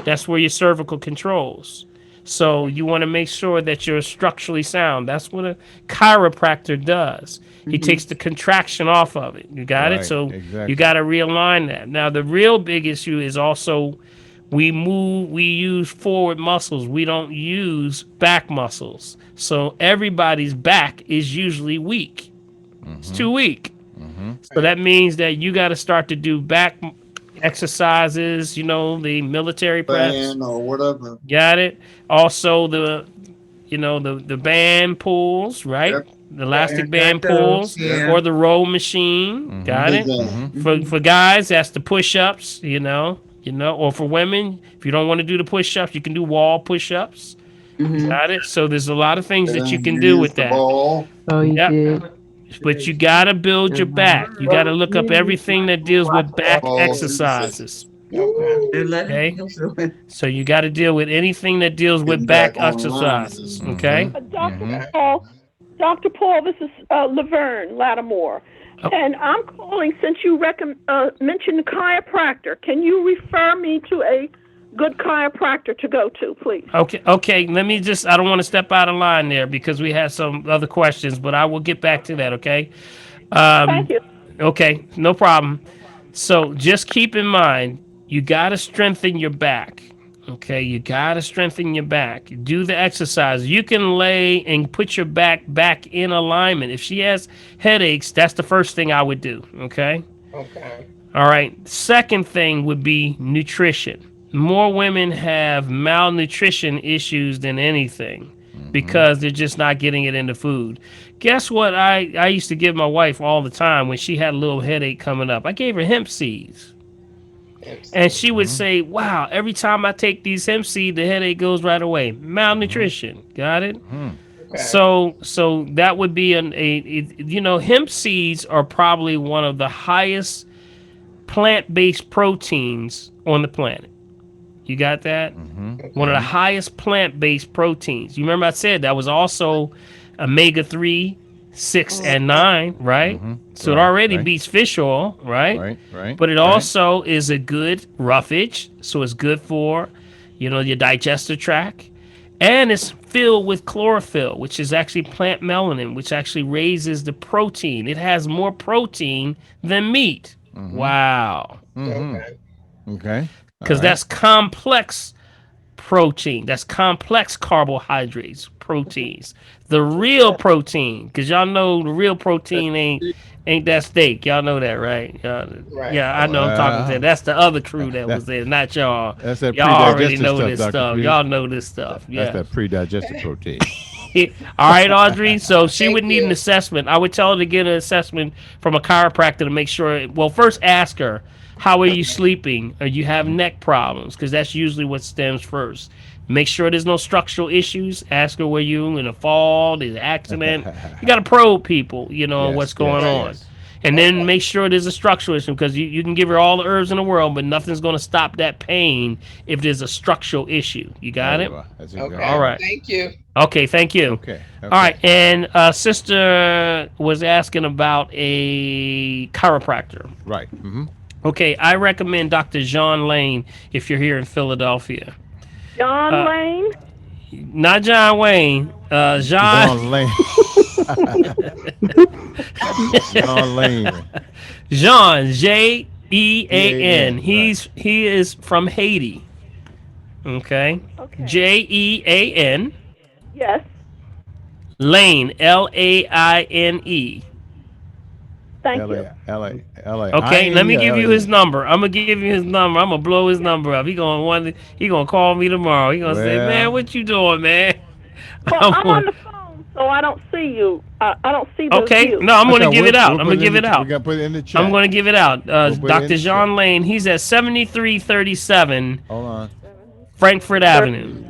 that's where your cervical controls. So you want to make sure that you're structurally sound. That's what a chiropractor does. He Mm-hmm. takes the contraction off of it. You got it? Right. So you Exactly. got to realign that. Now the real big issue is also we use forward muscles. We don't use back muscles. So everybody's back is usually weak. It's Mm-hmm. too weak. Mm-hmm. So Right. that means that you got to start to do back exercises, the military press. Got it? Also the band pulls, right? The Yeah, elastic got band those. pulls Yeah. or the row machine. Mm-hmm. Got it? Mm-hmm. For guys, that's the push-ups, or for women, if you don't want to do the push-ups, you can do wall push-ups. Mm-hmm. Got it? So there's a lot of things that you can do with that. Oh, you Yep. did. But you gotta build your back. You gotta look up everything that deals with back exercises. Okay. And let him Okay? do it. So you got to deal with anything that deals with back exercises. Okay. Dr. Mm-hmm. Okay. Paul, Dr. Paul, this is Laverne Lattimore. Oh. And I'm calling since you mentioned a chiropractor. Can you refer me to a good chiropractor to go to, please? Okay. Okay. Let me just. I don't want to step out of line there because we had some other questions, but I will get back to that. Okay. Thank you. Okay. No problem. So just keep in mind, you got to strengthen your back. Okay, you got to strengthen your back. Do the exercise. You can lay and put your back in alignment. If she has headaches, that's the first thing I would do. Okay. Okay. All right. Second thing would be nutrition. More women have malnutrition issues than anything because they're just not getting it in the food. Guess what? I used to give my wife all the time when she had a little headache coming up. I gave her hemp seeds. And MC. she would say, wow, every time I take these hemp seeds, the headache goes right away. Malnutrition. Got it? Mm-hmm. Okay. So that would be hemp seeds are probably one of the highest plant-based proteins on the planet. You got that? Mm-hmm. One of the highest plant-based proteins. You remember I said that was also omega-3, 6, and 9, right? Mm-hmm. So it Right. already Right. beats fish oil, right? Right. Right. But it Right. also is a good roughage, so it's good for, your digestive tract. And it's filled with chlorophyll, which is actually plant melanin, which actually raises the protein. It has more protein than meat. Mm-hmm. Wow. Mm-hmm. Okay. Okay. Because All right. that's complex protein. That's complex carbohydrates, proteins. The real protein, because y'all know the real protein Ain't that steak? Y'all know that, right? Right. Yeah, I know. I'm talking to Wow. that's the other crew that That was there, not y'all. that's that Y'all already pre-digested know stuff, this Dr. stuff. Cruz. Y'all know this stuff. That's Yeah. that pre-digested protein. All right, Audrey. So she Thank would need an you. assessment. I would tell her to get an assessment from a chiropractor to make sure. Well, first ask her, how are you sleeping? Are you have neck problems? Because that's usually what stems first. Make sure there's no structural issues. Ask her, were you in a fall? Did an accident? You got to probe people, on Yes, what's going yes, Right. on. yes. And then Okay. make sure there's a structural issue because you can give her all the herbs in the world, but nothing's going to stop that pain if there's a structural issue. You There got it? you are. That's exactly All Okay. right. right. Thank you. Okay, thank you. Okay, All okay. right, and sister was asking about a chiropractor. Right. Mm-hmm. Okay, I recommend Dr. John Lane if you're here in Philadelphia. John Uh, Lane? not John Wayne. John John Lane. John Lane. Jean Jean. EAN. Right. He is from Haiti. Okay, Okay. Jean Yes. Lane Lane. Thank L you. A L A L A I Okay, N let E me or give L A you his N. number. I'm gonna give you his number. I'm gonna blow his number up. He gonna call me tomorrow. He gonna say, "Man, Well, what you doing, man?" Well, I'm I'm on gonna, the phone, so I don't see you. I don't see the okay, view. no, I'm okay. gonna give it out. We'll I'm put gonna it in give it we out. gotta put it in the I'm chat. gonna give it out. We'll put it in Dr. the chat. John Lane. He's at 7337 Hold on. Frankfurt Avenue.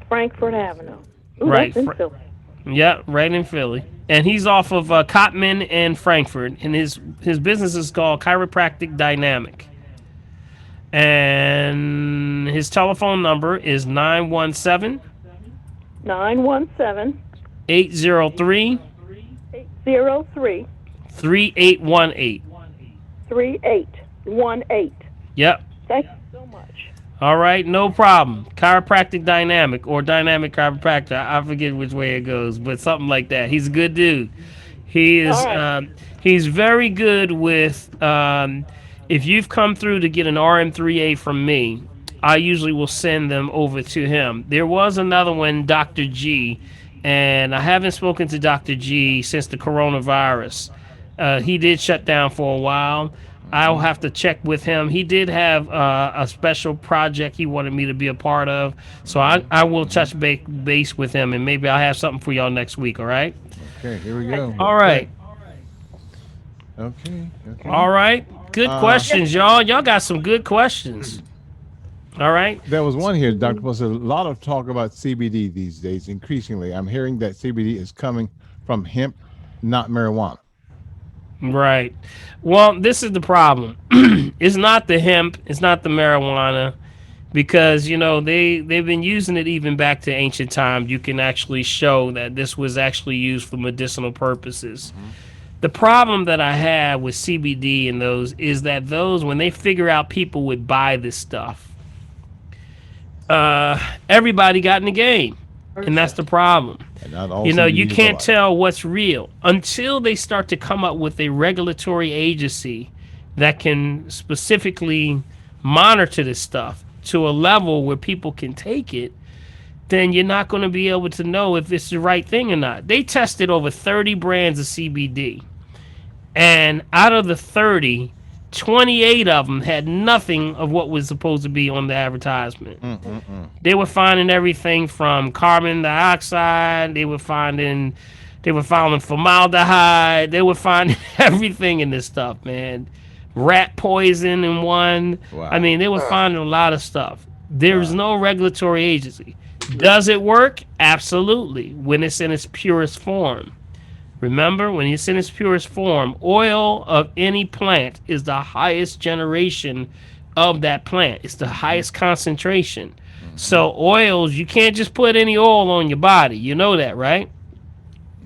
Frankfurt Avenue. Ooh, Right. that's in Philly. Yeah, right in Philly. And he's off of Cotman and Frankfurt. And his business is called Chiropractic Dynamic. And his telephone number is 917 917 803 803 3818. 3818. Yep. Thank you so much. All right, no problem. Chiropractic Dynamic or Dynamic Chiropractor. I forget which way it goes, but something like that. He's a good dude. He All is. right. He's very good with. If you've come through to get an RM3A from me, I usually will send them over to him. There was another one, Dr. G, and I haven't spoken to Dr. G since the coronavirus. He did shut down for a while. I'll Mm-hmm. have to check with him. He did have a special project he wanted me to be a part of, so Mm-hmm. I will Mm-hmm. touch base with him, and maybe I'll have something for y'all next week. All right. Okay, here we go. All Okay. right. Okay. Okay. All right. Good Uh, questions, y'all. Y'all got some good questions. All right. there was one here, Dr. Plus. A lot of talk about CBD these days. Increasingly, I'm hearing that CBD is coming from hemp, not marijuana. Right. Well, this is the problem. It's not the hemp. It's not the marijuana. Because they've been using it even back to ancient times. You can actually show that this was actually used for medicinal purposes. Mm-hmm. The problem that I have with CBD and those is that when they figure out people would buy this stuff, everybody got in the game, and that's the problem. And not all You CBD is can't alike. tell what's real until they start to come up with a regulatory agency that can specifically monitor this stuff to a level where people can take it. Then you're not going to be able to know if it's the right thing or not. They tested over 30 brands of CBD, and out of the 30, 28 of them had nothing of what was supposed to be on the advertisement. Mm-mm-mm. They were finding everything from carbon dioxide. They were finding formaldehyde. They were finding everything in this stuff, man. Rat poison in one. I Wow. mean, they were Huh. finding a lot of stuff. There's Wow. no regulatory agency. Does it work? Absolutely. When it's in its purest form. Remember, when it's in its purest form, oil of any plant is the highest generation of that plant. It's the highest concentration. Mm-hmm. So oils, you can't just put any oil on your body. You know that, right?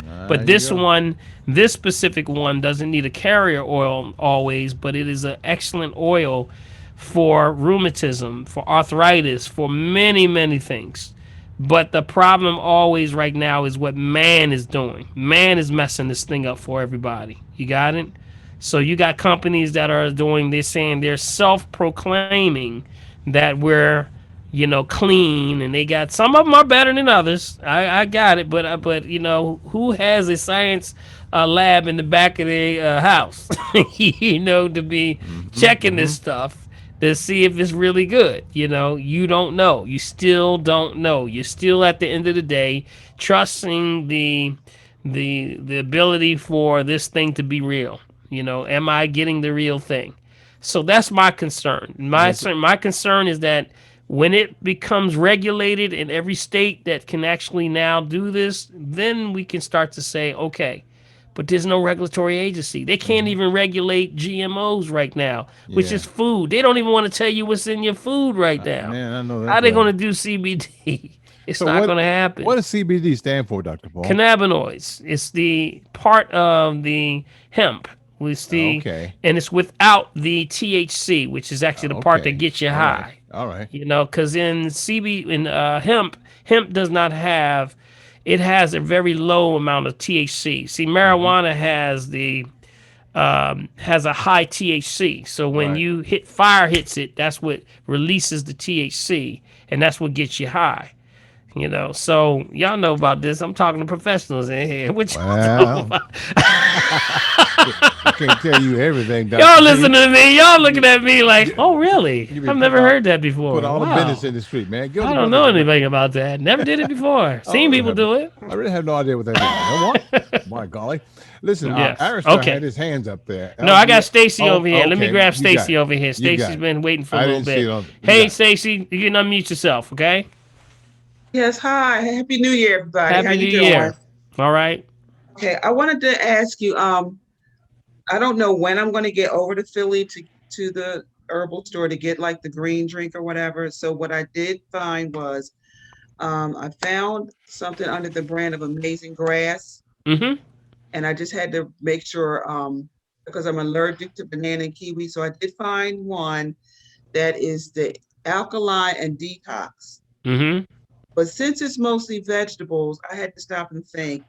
There But you this go. one, this specific one, doesn't need a carrier oil always, but it is an excellent oil for rheumatism, for arthritis, for many, many things. But the problem always right now is what man is doing. Man is messing this thing up for everybody. You got it? So you got companies that are doing this, saying they're self-proclaiming that we're clean, and they got some of them are better than others. I got it, but who has a science lab in the back of their house, to be Mm-hmm. checking Mm-hmm. this stuff to see if it's really good. You don't know. You still don't know. You're still at the end of the day trusting the ability for this thing to be real. Am I getting the real thing? So that's my concern. My Well, my concern is that when it becomes regulated in every state that can actually now do this, then we can start to say, okay, but there's no regulatory agency. They can't mm-hmm. even regulate GMOs right now, which is Yeah. food. They don't even want to tell you what's in your food right now. Man, I know How that's they going right. to do CBD? It's So not going to happen. what does CBD stand for, Dr. Paul? Cannabinoids. It's the part of the hemp. It's the Okay. and it's without the THC, which is actually the part that Okay. gets you All right. high. All right. Because in hemp does not have. It has a very low amount of THC. See, Mm-hmm. marijuana has a high THC. So when Right. you fire hits it, that's what releases the THC, and that's what gets you high. So y'all know about this. I'm talking to professionals in here. What y'all know Well, about? I can't tell you everything, Dr. Y'all G. listening to me. Y'all looking at me like, oh, really? You be I've putting never all heard that before. put all the business Wow. in the street, man. Give I the don't brother know some. anything about that. Never did it before. Seen people do it. I really have no idea what that is. You know what? My golly. Listen, Yes. Aristotle had Okay. his hands up there. No, I got LB. Stacy Oh, over here. Let me okay. grab You got Stacy it. over here. You Stacy's got it. been waiting for a I little didn't see bit. it on. You Hey, got it. Stacy, you can unmute yourself, okay? Yes, hi. Happy New Year, everybody. How Happy New you doing? Year. All right. Okay, I wanted to ask you, I don't know when I'm gonna get over to Philly to the herbal store to get like the green drink or whatever. So what I did find was I found something under the brand of Amazing Grass, Mm-hmm. and I just had to make sure because I'm allergic to banana and kiwi. So I did find one that is the alkaline and detox. Mm-hmm. But since it's mostly vegetables, I had to stop and think.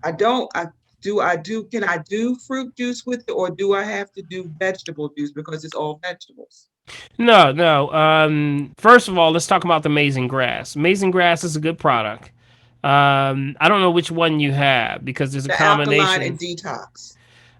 I don't. Can I do fruit juice with it, or do I have to do vegetable juice because it's all vegetables? No, no. First of all, let's talk about the Amazing Grass. Amazing Grass is a good product. I don't know which one you have because there's a The alkaline combination. and detox.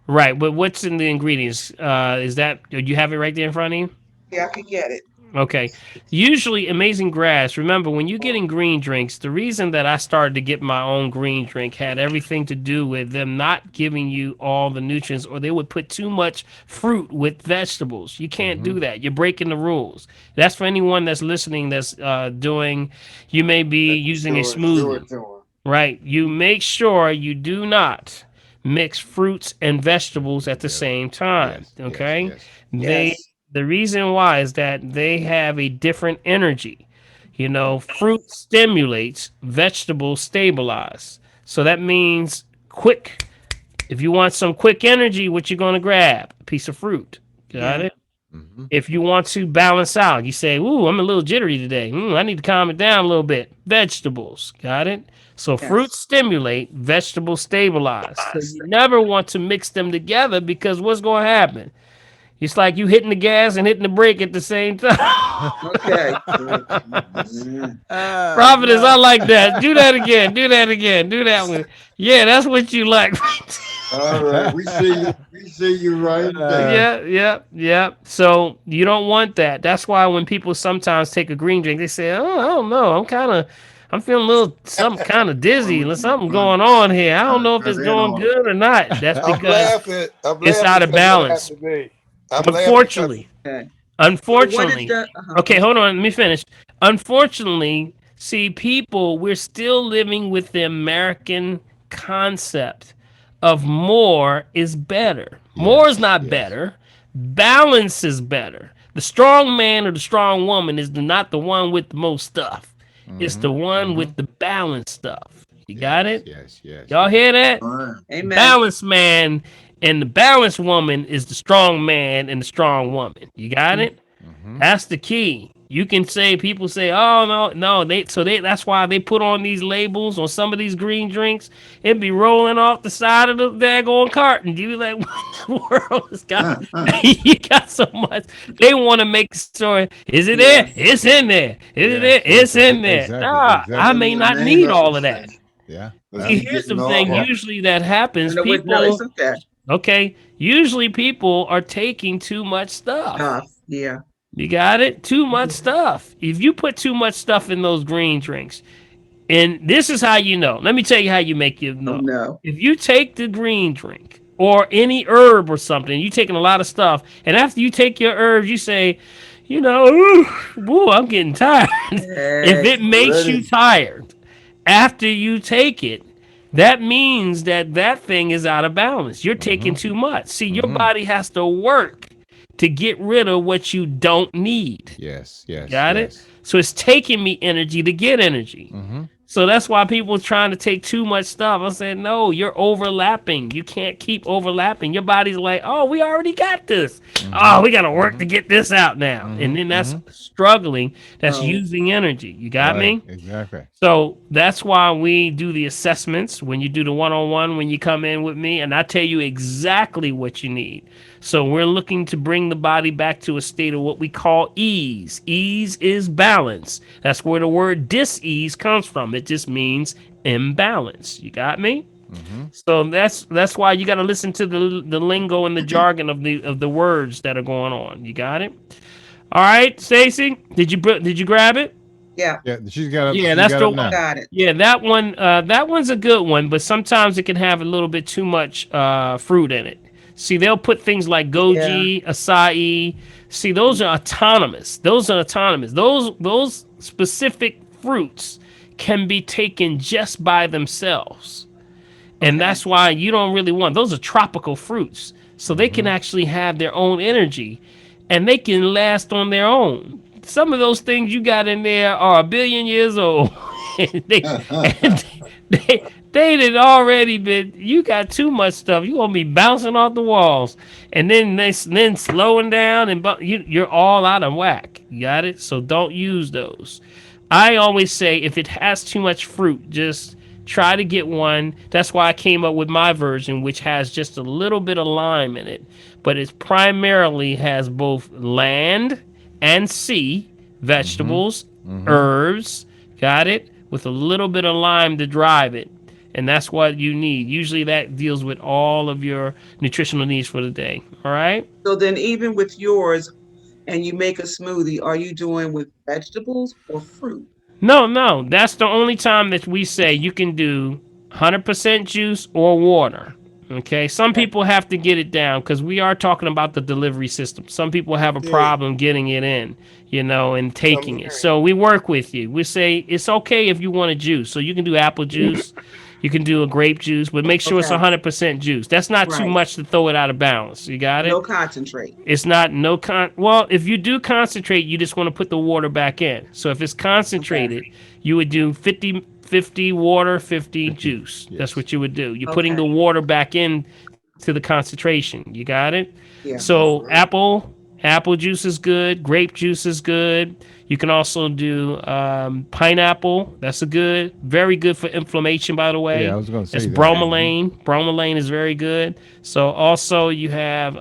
Right, but what's in the ingredients? Is that do you have it right there in front of you? Yeah, I could get it. Okay. Usually, Amazing Grass, remember, when you're getting green drinks, the reason that I started to get my own green drink had everything to do with them not giving you all the nutrients, or they would put too much fruit with vegetables. You can't Mm-hmm. do that. You're breaking the rules. That's for anyone that's listening that's you may be using a smoothie, right? You make sure you do not mix fruits and vegetables at the Yeah. same time, Yes. Yes. okay? Yes. They Yes. the reason why is that they have a different energy. Fruit stimulates, vegetables stabilize. So that means quick. If you want some quick energy, what you going to grab? A piece of fruit. Got Yeah. it? Mm-hmm. If you want to balance out, you say, "Ooh, I'm a little jittery today. I need to calm it down a little bit." Vegetables. Got it? So fruits Yes. stimulate, vegetables stabilize. So you never want to mix them together because what's going to happen? It's like you hitting the gas and hitting the brake at the same time. Okay. Prophetess, I No. like that. Do that again. Do that again. Do that one. Yeah, that's what you like. All right, we see you. We see you right there. Yeah, yeah, yeah. So you don't want that. That's why when people sometimes take a green drink, they say, "Oh, I don't know. I'm feeling a little something kind of dizzy. There's something going on here. I don't know if it's doing good or not." That's I'm because laughing. I'm it's laughing out of because it happened balance. to me. I'm laughing because Unfortunately, Okay. So what is unfortunately. the? Okay, hold on. Let me finish. Unfortunately, see, people, we're still living with the American concept of more is better. More is Yes. not Yes. better. Balance is better. The strong man or the strong woman is not the one with the most stuff. It's Mm-hmm. the one Mm-hmm. with the balanced stuff. You got Yes. it? Yes. Yes. Y'all Yes. hear that? All right. Amen. Balanced man and the balanced woman is the strong man and the strong woman. You got it? Mm-hmm. That's the key. You can say people say, "Oh no, that's why they put on these labels on some of these green drinks. It'd be rolling off the side of the daggone carton. You be like, what in the world is got? You got so much. They want to make sure. Is it there? Yes. It's in there. Is it there? Yes, yes, It's in there. exactly, Nah, I exactly. Putting may the not name need all of that. upstairs. Yeah, Let's See, yeah. keep here's getting the all thing. wrong. Usually that happens. No, it's People, okay. okay. Usually people are taking too much stuff. Yeah. You got it? Too much Mhm. stuff. If you put too much stuff in those green drinks, and this is how you know. Let me tell you how you make you Oh know. no. If you take the green drink or any herb or something, you taking a lot of stuff, and after you take your herbs, you say, ooh, woo, I'm getting tired. If Hey. it makes you Ready? tired after you take it, that means that that thing is out of balance. You're taking Mm-hmm. too much. See, your Mm-hmm. body has to work to get rid of what you don't need. Yes, yes, Got it? yes. So it's taking me energy to get energy. Mm-hmm. So that's why people are trying to take too much stuff. I said, no, you're overlapping. You can't keep overlapping. Your body's like, oh, we already got this. Mm-hmm. Oh, we got to work Mm-hmm. to get this out now. And Mm-hmm. then that's Mm-hmm. struggling. That's Oh. using energy. You got Right, me? exactly. So that's why we do the assessments when you do the one-on-one, when you come in with me, and I tell you exactly what you need. So we're looking to bring the body back to a state of what we call ease. Ease is balance. That's where the word dis-ease comes from. It just means imbalance. You got me? Mm-hmm. So that's why you got to listen to the lingo and the jargon of the words that are going on. You got it? All right, Stacy, did you grab it? Yeah. Yeah, she's got up. Yeah, She's that's got the up one. now. Got it. Yeah, that one. That one's a good one, but sometimes it can have a little bit too much fruit in it. See, they'll put things like Yeah. goji, acai. See, those are autonomous. Those are autonomous. Those specific fruits can be taken just by themselves, and Okay. that's why you don't really want. Those are tropical fruits, so they can Mm-hmm. actually have their own energy, and they can last on their own. Some of those things you got in there are a billion years old. And they had already been. You got too much stuff. You gonna be bouncing off the walls, and then slowing down, and you're all out of whack. You got it. So don't use those. I always say if it has too much fruit, just try to get one. That's why I came up with my version, which has just a little bit of lime in it, but it primarily has both land and sea Mm-hmm. vegetables, Mm-hmm. herbs. Got it? With a little bit of lime to drive it. And that's what you need. Usually that deals with all of your nutritional needs for the day. All right? So then even with yours and you make a smoothie, are you doing with vegetables or fruit? No, no. That's the only time that we say you can do 100% juice or water. Okay. Some Okay. people have to get it down because we are talking about the delivery system. Some people have a Yeah, problem getting it in, and I'm taking it. So we work with you. We say it's okay if you want a juice. So you can do apple juice, you can do a grape juice, but make sure it's Okay. 100% juice. That's not too Right. much to throw it out of balance. You got it? No concentrate. It's not no well, if you do concentrate, you just want to put the water back in. So if it's Okay. concentrated, you would do 50 water, 50 50. juice. That's Yes. what you would do. You're putting Okay. the water back in to the concentration. You got it? Yeah. So Right. apple juice is good, grape juice is good. You can also do pineapple. That's a very good for inflammation, by the Yeah, I way. was going to It's say that. Mm-hmm. bromelain. Bromelain is very good. So also you have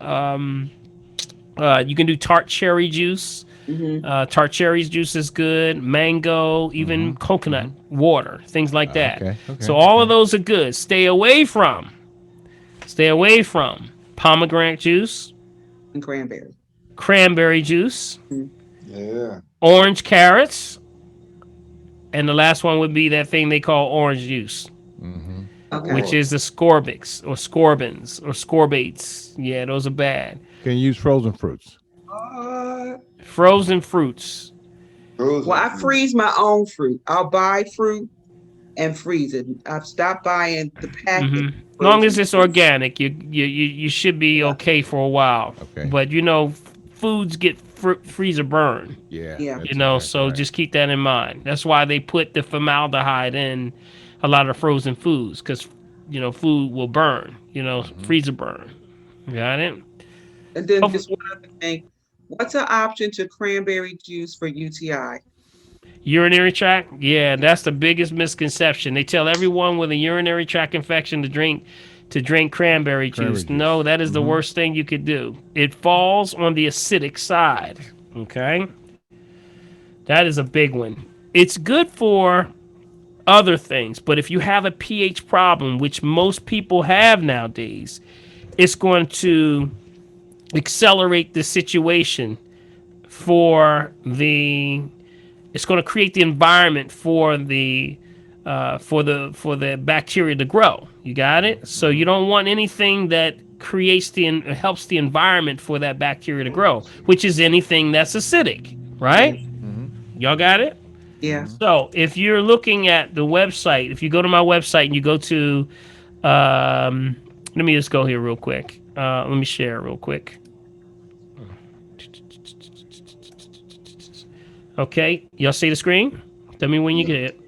you can do tart cherry juice. Mm-hmm. Tart cherries juice is good. Mango, Mm-hmm. even coconut water, things like that. Okay. Okay. So all of Okay. those are good. Stay away from pomegranate juice, And cranberry. cranberry juice, Mhm. Yeah. orange carrots, and the last one would be that thing they call orange juice, Mm-hmm. Okay. which is the scorbics or scorbins or scorbates. Yeah, those are bad. Can you use frozen fruits? Frozen fruits. Frozen Well, I fruit. freeze my own fruit. I'll buy fruit and freeze it. I've stopped buying the packet Long as frozen it's fruit. organic, you should be Yeah. okay for a while. Okay. But foods get freezer burn. Yeah. Yeah. That's So exactly right. just keep that in mind. That's why they put the formaldehyde in a lot of frozen foods because food will burn. Mm-hmm. Freezer burn. Got it? And then Oh, just one other thing. What's an option to cranberry juice for UTI? Urinary tract? Yeah, that's the biggest misconception. They tell everyone with a urinary tract infection to drink cranberry Cranberry juice. No, juice. that is the worst thing you could do. It falls on the acidic side. Okay? That is a big one. It's good for other things, but if you have a pH problem, which most people have nowadays, it's going to accelerate the situation for the it's going to create the environment for the bacteria to grow. You got it? So you don't want anything that creates helps the environment for that bacteria to grow, which is anything that's acidic, right? Y'all got it? Yeah. So if you're looking at the website, if you go to my website and you go to, let me just go here real quick. Let me share real quick. Okay, y'all see the screen? Tell me when you get it.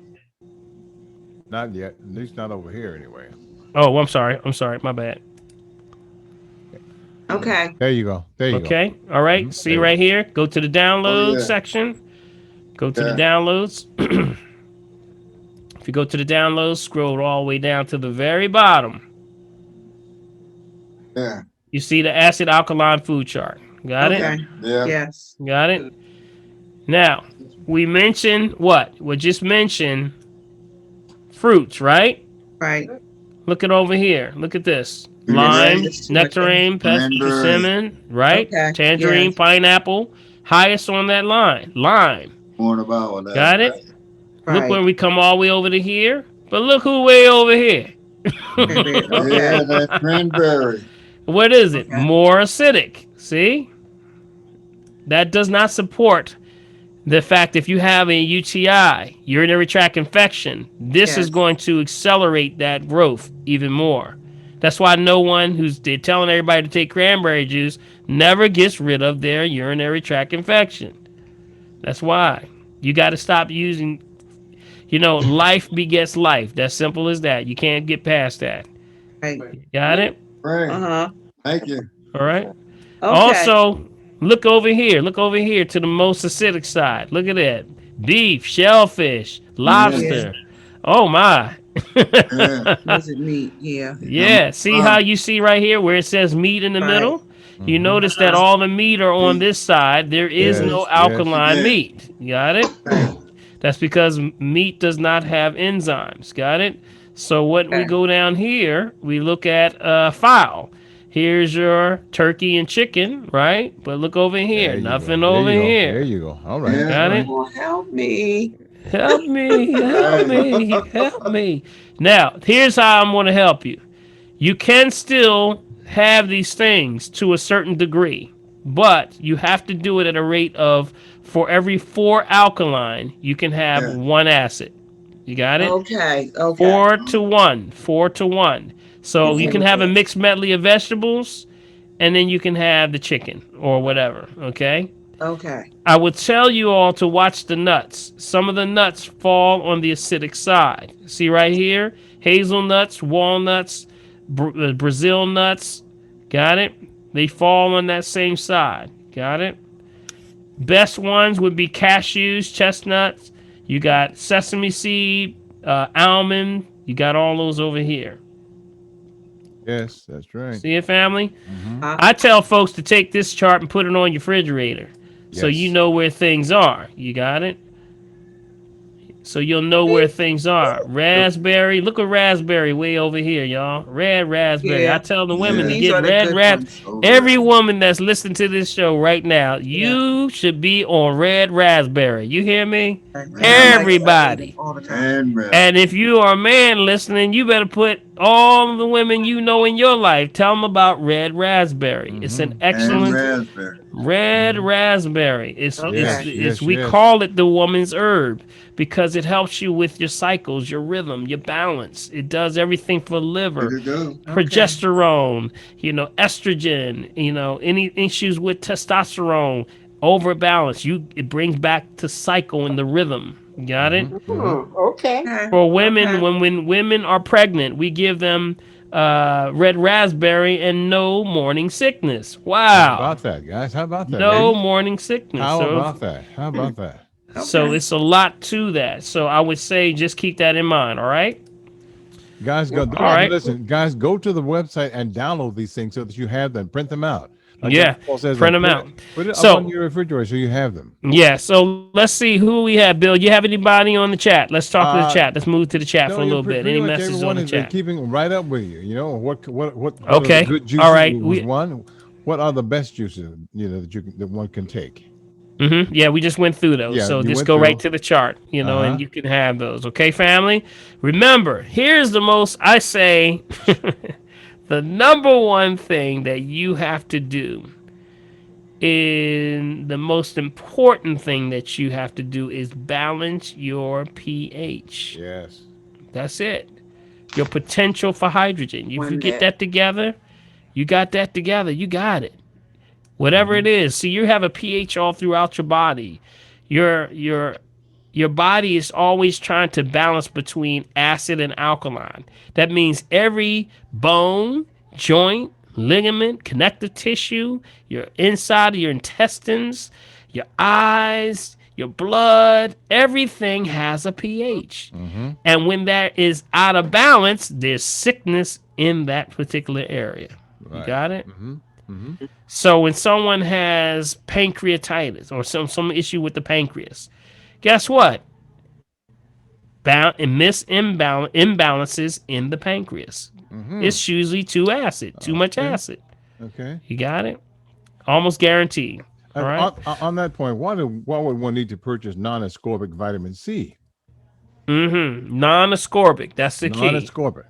Not yet. At least not over here anyway. Oh, I'm sorry. My bad. Okay. There you go. There you go. Okay, all right. See There right you here. Go to the download yeah. section. Go to the Yeah. downloads. If you go to the downloads, scroll all the way down to the very bottom. Yeah. You see the acid alkaline food chart. Got Okay. it? Yeah. Yes. Got it? Now, we mentioned what? We just mentioned fruits, right? Right. Look at over here. Look at this. Yeah. Lime, Yes. nectarine, Cranberry. persimmon, right? Okay, Tangerine, yes. pineapple. Highest on that line. Lime. Going about with that. Got it? Look Right. when we come all the way over to here. But look who way over here. Cranberry. Yeah, Okay. that cranberry. What is it? Okay. More acidic. See? That does not support the fact if you have a UTI, urinary tract infection, this is Yes. going to accelerate that growth even more. That's why no one they're telling everybody to take cranberry juice never gets rid of their urinary tract infection. That's why. You got to stop using, life begets life. That's simple as that. You can't get past that. Right. Got it? Right. Uh-huh. Thank you. All right. Okay. Also, look over here. Look over here to the most acidic side. Look at that. Beef, shellfish, lobster. Oh my. Yeah. Was it meat? Yeah. Yeah. See how you see right here where it says meat in the Right. middle? You notice that all the meat are on this side. There is Yes, no yes. alkaline Yeah. meat. You got it? Right. That's because meat does not have enzymes. Got it? So what we Okay. go down here, we look at fowl. Here's your turkey and chicken, right? But look over here. There you Nothing go. over There you go. here. There you go. All right. Yeah. Got it? Oh, help me. Help me, help me, help me. Now, here's how I'm going to help you. You can still have these things to a certain degree, but you have to do it at a rate of, for every 4 alkaline, you can have Yeah. 1 acid. You got it? Okay. Okay. 4 to 1, 4 to 1. So you can have a mixed medley of vegetables, and then you can have the chicken or whatever, okay? Okay. I would tell you all to watch the nuts. Some of the nuts fall on the acidic side. See right here? Hazelnuts, walnuts, Brazil nuts. Got it? They fall on that same side. Got it? Best ones would be cashews, chestnuts. You got sesame seed, almond. You got all those over here. Yes, that's right. See it, family? Uh, I tell folks to take this chart and put it on your refrigerator. So Yes. you know where things are. You got it? So you'll know where things are. Raspberry. Look at raspberry way over here, y'all. Red raspberry. Yeah. I tell the women to These get are the red good raspberry. ones. Every woman that's listening to this show right now, you should be on red raspberry. You hear me? Okay. And I like Everybody. all the time. Cranberry. And if you are a man listening, you better put all the women you know in your life, tell them about red raspberry. It's an And excellent raspberry. red raspberry. Okay. Yes, We yes. call it the woman's herb because it helps you with your cycles, your rhythm, your balance. It does everything for There liver, you go. progesterone, estrogen, any issues with testosterone, overbalance. It brings back to cycle and the rhythm. Got it? Okay. Okay. For women, Okay. when women are pregnant, we give them red raspberry, and no morning sickness. How Wow. about that, guys? How about that, No ladies? morning sickness. How So, about that? How about that? so it's a lot to that. So I would say just keep that in mind. All right. Guys, go All right. listen. Guys, go to the website and download these things so that you have them. Print them out, like Yeah. Paul says, Print and them out. put it up on So your refrigerator so you have them. yeah. So let's see who we have. Bill, you have anybody on the chat? Let's talk to the Uh, chat. Let's move to the chat for no, a you little bit. pretty Any much messages on everyone the has been chat? keeping right up with you. You know what are the Okay. good All juices right. was one. What are the best juices that one can take? Yeah, we just went through those. Yeah, So you just went go right through. to the chart, Uh and huh. you can have those. Okay, family? Remember, here's the most, I say, the number one thing that you have to do, the most important thing that you have to do is balance your pH. Yes. That's it. Your potential for hydrogen. If you One get that. that together, you got that together. You got it. Whatever Mm-hmm. it is. See, you have a pH all throughout your body. Your body is always trying to balance between acid and alkaline. That means every bone, joint, ligament, connective tissue, your inside of your intestines, your eyes, your blood, everything has a pH. Mm-hmm. And when that is out of balance, there's sickness in that particular area. You Right. got it? Mm-hmm. Mm-hmm. So when someone has pancreatitis or some issue with the pancreas, guess what? Imbalances in the pancreas. Mm-hmm. It's usually too much Okay. acid. Okay. You got it? Almost guaranteed. All And right. on that point, why would one need to purchase non-ascorbic vitamin C? Non-ascorbic. That's the key. Non-ascorbic.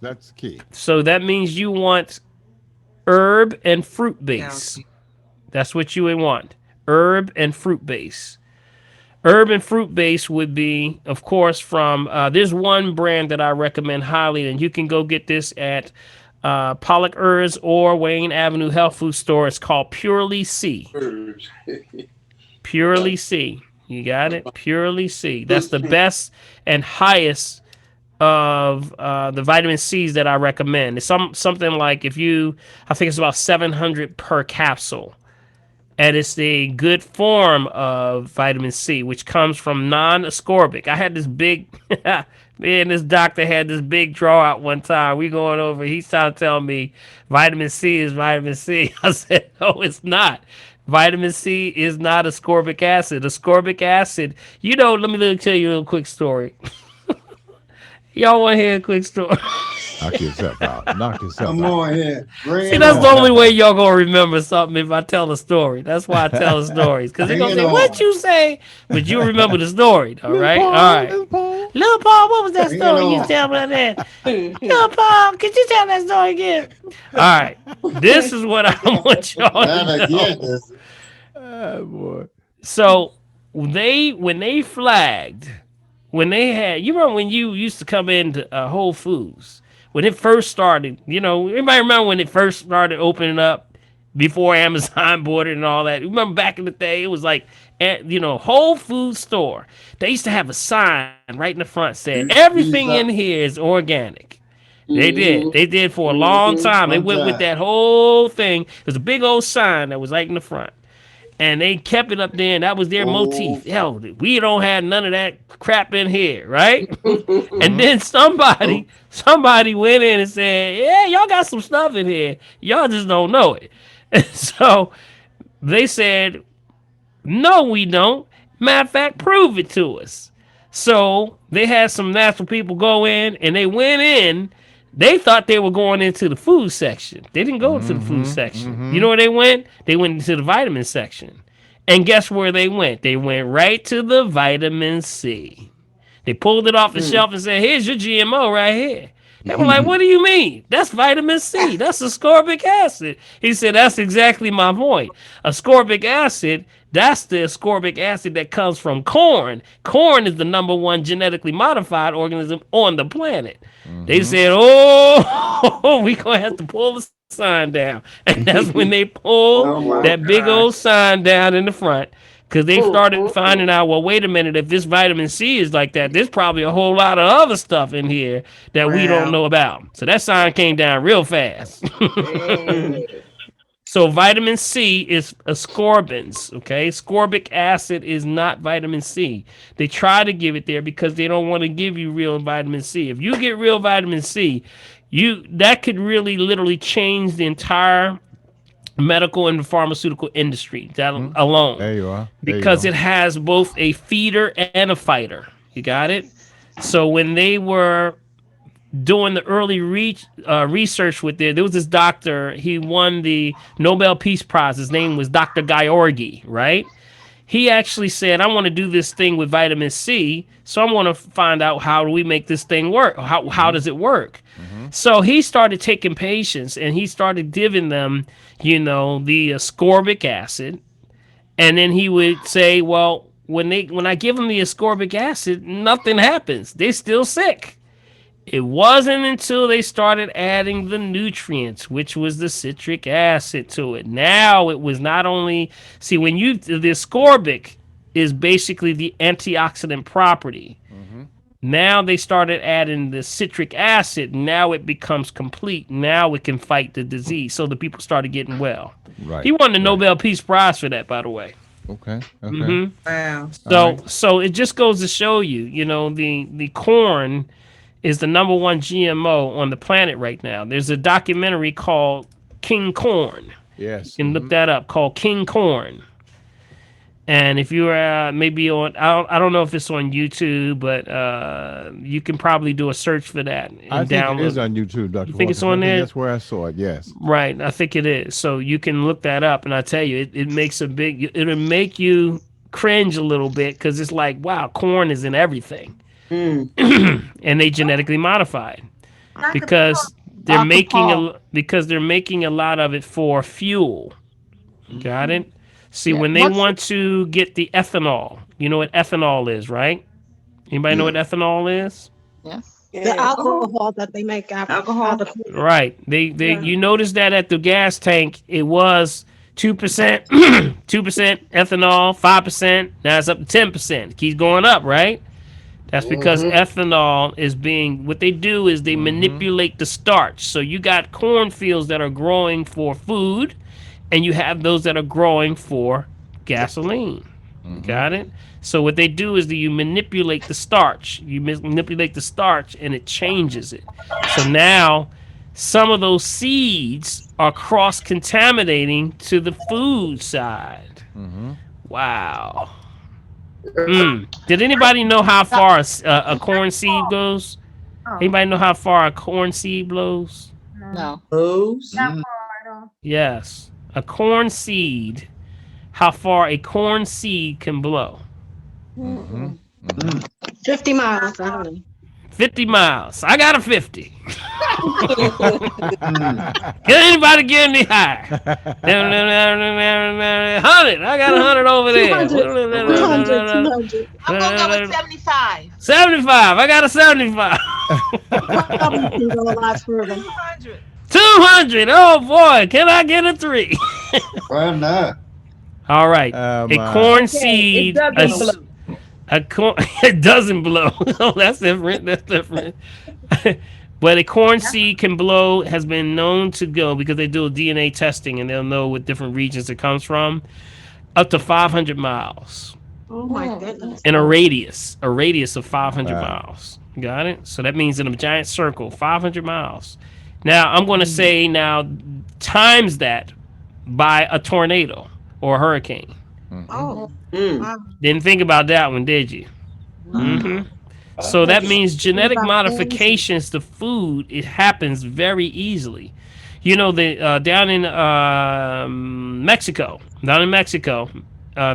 That's key. So that means you want herb and fruit base. That's what you would want. Herb and fruit base. Herb and fruit base would be, of course, from there's one brand that I recommend highly, and you can go get this at Pollock Herbs or Wayne Avenue Health Food Store. It's called Purely C. Purely C. You got it? Purely C. That's the best and highest of the vitamin C's that I recommend. It's something like I think it's about 700 per capsule. And it's the good form of vitamin C, which comes from non-ascorbic. I had this big, me and this doctor had this big draw out one time. We going over, he's trying to tell me vitamin C is vitamin C. I said, no, it's not. Vitamin C is not ascorbic acid. Ascorbic acid, let me tell you a little quick story. Y'all want to hear a quick story? Knock yourself out. Knock yourself Come out. on here. Bring See, it that's the on. only way y'all gonna remember something if I tell a story. That's why I tell the stories. Because they're Bring gonna it say, on. what you say? But you remember the story, all Little right? Paul, All right. little Paul. Little Paul, what was that Bring it story you on. tell me that? Little Paul, could you tell that story again? All right. This is what I want y'all Not to again. know. Oh boy. So when they flagged, when they had, you remember when you used to come into Whole Foods when it first started? Anybody remember when it first started opening up before Amazon bought it and all that? Remember back in the day, it was like, Whole Foods store. They used to have a sign right in the front said everything in here is organic. They did. They did for a long time. They One went with time. that whole thing. There's a big old sign that was right in the front. And they kept it up there, and that was their Oh, motif. Hell, we don't have none of that crap in here, right? And Mhm. then somebody went in and said, "Yeah, y'all got some stuff in here. Y'all just don't know it." And so they said, "No, we don't. Matter of fact, prove it to us." So they had some natural people go in, and they went in. They thought they were going into the food section. They didn't go to the food Mhm. section. You know Mhm. where they went? They went into the vitamin section. And guess where they went? They went right to the vitamin C. They pulled it off the shelf and said, "Here's your GMO right here." They were like, "What do you mean? That's vitamin C. That's ascorbic acid." He said, "That's exactly my point. Ascorbic acid, that's the ascorbic acid that comes from corn. Corn is the number one genetically modified organism on the planet." They Mhm. said, "Oh, we gonna have to pull the sign down." And that's when they pulled oh my that big old gosh. sign down in the front. because they've started finding out, well, wait a minute, if this vitamin C is like that, there's probably a whole lot of other stuff in here that we don't Wow. know about. So that sign came down real fast. Mm. So vitamin C is ascorbins, okay? Ascorbic acid is not vitamin C. They try to give it there because they don't want to give you real vitamin C. If you get real vitamin C, that could really literally change the entire medical and pharmaceutical industry that alone, There you are. There you because go. it has both a feeder and a fighter. You got it? So when they were doing the early research with it, there was this doctor. He won the Nobel Peace Prize. His name was Dr. Georgi, right? He actually said, I want to do this thing with vitamin C, so I want to find out how do we make this thing work? How does it work? So he started taking patients and he started giving them, the ascorbic acid, and then he would say, well, when I give them the ascorbic acid, nothing happens. They're still sick. It wasn't until they started adding the nutrients, which was the citric acid to it. Now it was not only, see, the ascorbic is basically the antioxidant property. Now they started adding the citric acid. Now it becomes complete. Now it can fight the disease. So the people started getting well. Right. He won the right. Nobel Peace Prize for that, by the way. Okay. Okay. Wow. So it just goes to show you, the corn is the number one GMO on the planet right now. There's a documentary called King Corn. Yes. You can look that up, called King Corn. And if you're maybe on, I don't know if it's on YouTube, but you can probably do a search for that and I think download it is on YouTube, Dr. You think it's Walters. on I think there? that's where I saw it, yes. Right, I think it is. So you can look that up, and I tell you, it makes it'll make you cringe a little bit because it's like, wow, corn is in everything, and they genetically modified because they're making a lot of it for fuel. Got it? See, when they want to get the ethanol, you know what ethanol is, right? Anybody know what ethanol is? Yes. The alcohol that they make out of Right. You notice that at the gas tank, it was 2%, 2% ethanol, 5%. Now it's up to 10%. It keeps going up, right? That's because ethanol is what they do is they manipulate the starch. So you got cornfields that are growing for food, and you have those that are growing for gasoline. Got it? So what they do is that you manipulate the starch. You manipulate the starch, and it changes it. So now some of those seeds are cross-contaminating to the food side. Wow. Did anybody know how far a corn seed goes? Anybody know how far a corn seed blows? No. Yes. A corn seed, how far a corn seed can blow. 50 miles. I don't know. 50 miles. I got a 50. Can anybody get any higher? 100. I got 100 over there. 200. I'm gonna go with 75. 75. I got a 75. Probably can go a lot further. 200. 200. Oh boy, can I get a 3? Why not? All right. Oh, A my. corn seed. It doesn't blow. A corn. It doesn't blow. Oh, that's different. That's different. But a corn seed can blow, has been known to go, because they do DNA testing and they'll know what different regions it comes from, up to 500 miles Oh my goodness. in a radius of 500 Wow. miles. Got it? So that means in a giant circle, 500 miles. Now, I'm going to say times that by a tornado or a hurricane. Oh. Didn't think about that one, did you? So that means genetic modifications to food, it happens very easily. Down in Mexico,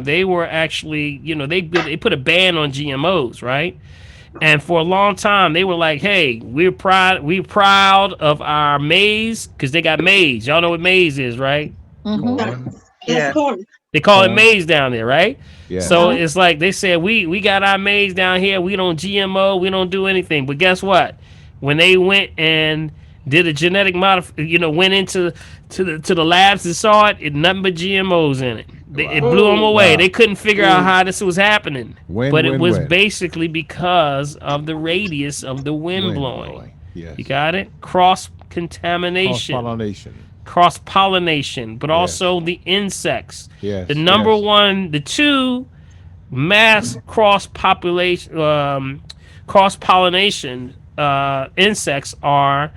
they were actually, they put a ban on GMOs, right? And for a long time, they were like, "Hey, we're proud of our maize," because they got maize. Y'all know what maize is, right? Yeah. They call it maize down there, right? Yeah. So it's like they said, we got our maize down here. We don't GMO. We don't do anything. But guess what? When they went and did a genetic went into the labs and saw it, nothing but GMOs in it. It blew them away. They couldn't figure out Mm. how this was happening, Win, but it win, was win. basically because of the radius of the wind blowing. Yes. You got it? Cross Cross contamination, pollination. cross pollination, but Yes. also the insects. The Yes. number Yes. one, the two mass cross population, cross pollination insects are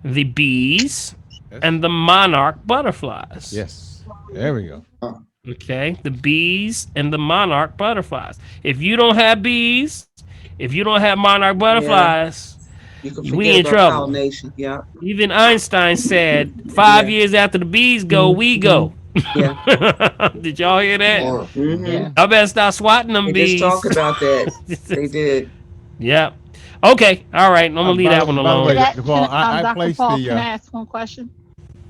the bees Yes. and the monarch butterflies. Yes. There we go. Okay, the bees and the monarch butterflies. If you don't have bees, if you don't have monarch butterflies, You can we forget in about trouble. pollination. Yeah. Even Einstein said 5 years after the bees go, we go. Yeah. Did y'all hear that? Or, Mm-hmm. I better start swatting them They bees. just talked about that. They did. Yep. Okay. All right. I'm gonna leave that one By the way, alone. Dr. Paul, I Dr. placed Paul, the can I ask one question?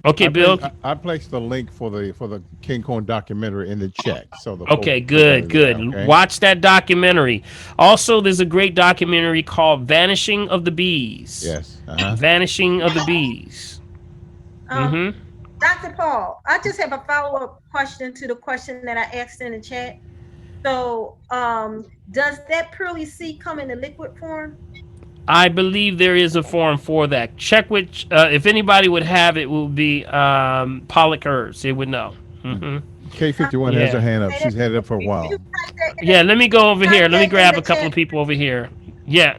Okay, Bill. I placed the link for the King Kong documentary in the chat. So the Okay, folks can good, go there, good. okay? Watch that documentary. Also, there's a great documentary called "Vanishing of the Bees." Yes. Vanishing of the Bees. Dr. Paul, I just have a follow-up question to the question that I asked in the chat. So, does that pearly sea come in the liquid form? I believe there is a form for that. Check which, if anybody would have it, will be Pollock Herbs. They would know. K51 has her hand up. She's had it up for a while. Yeah, let me go over here. Let me grab a couple of people over here. Yeah.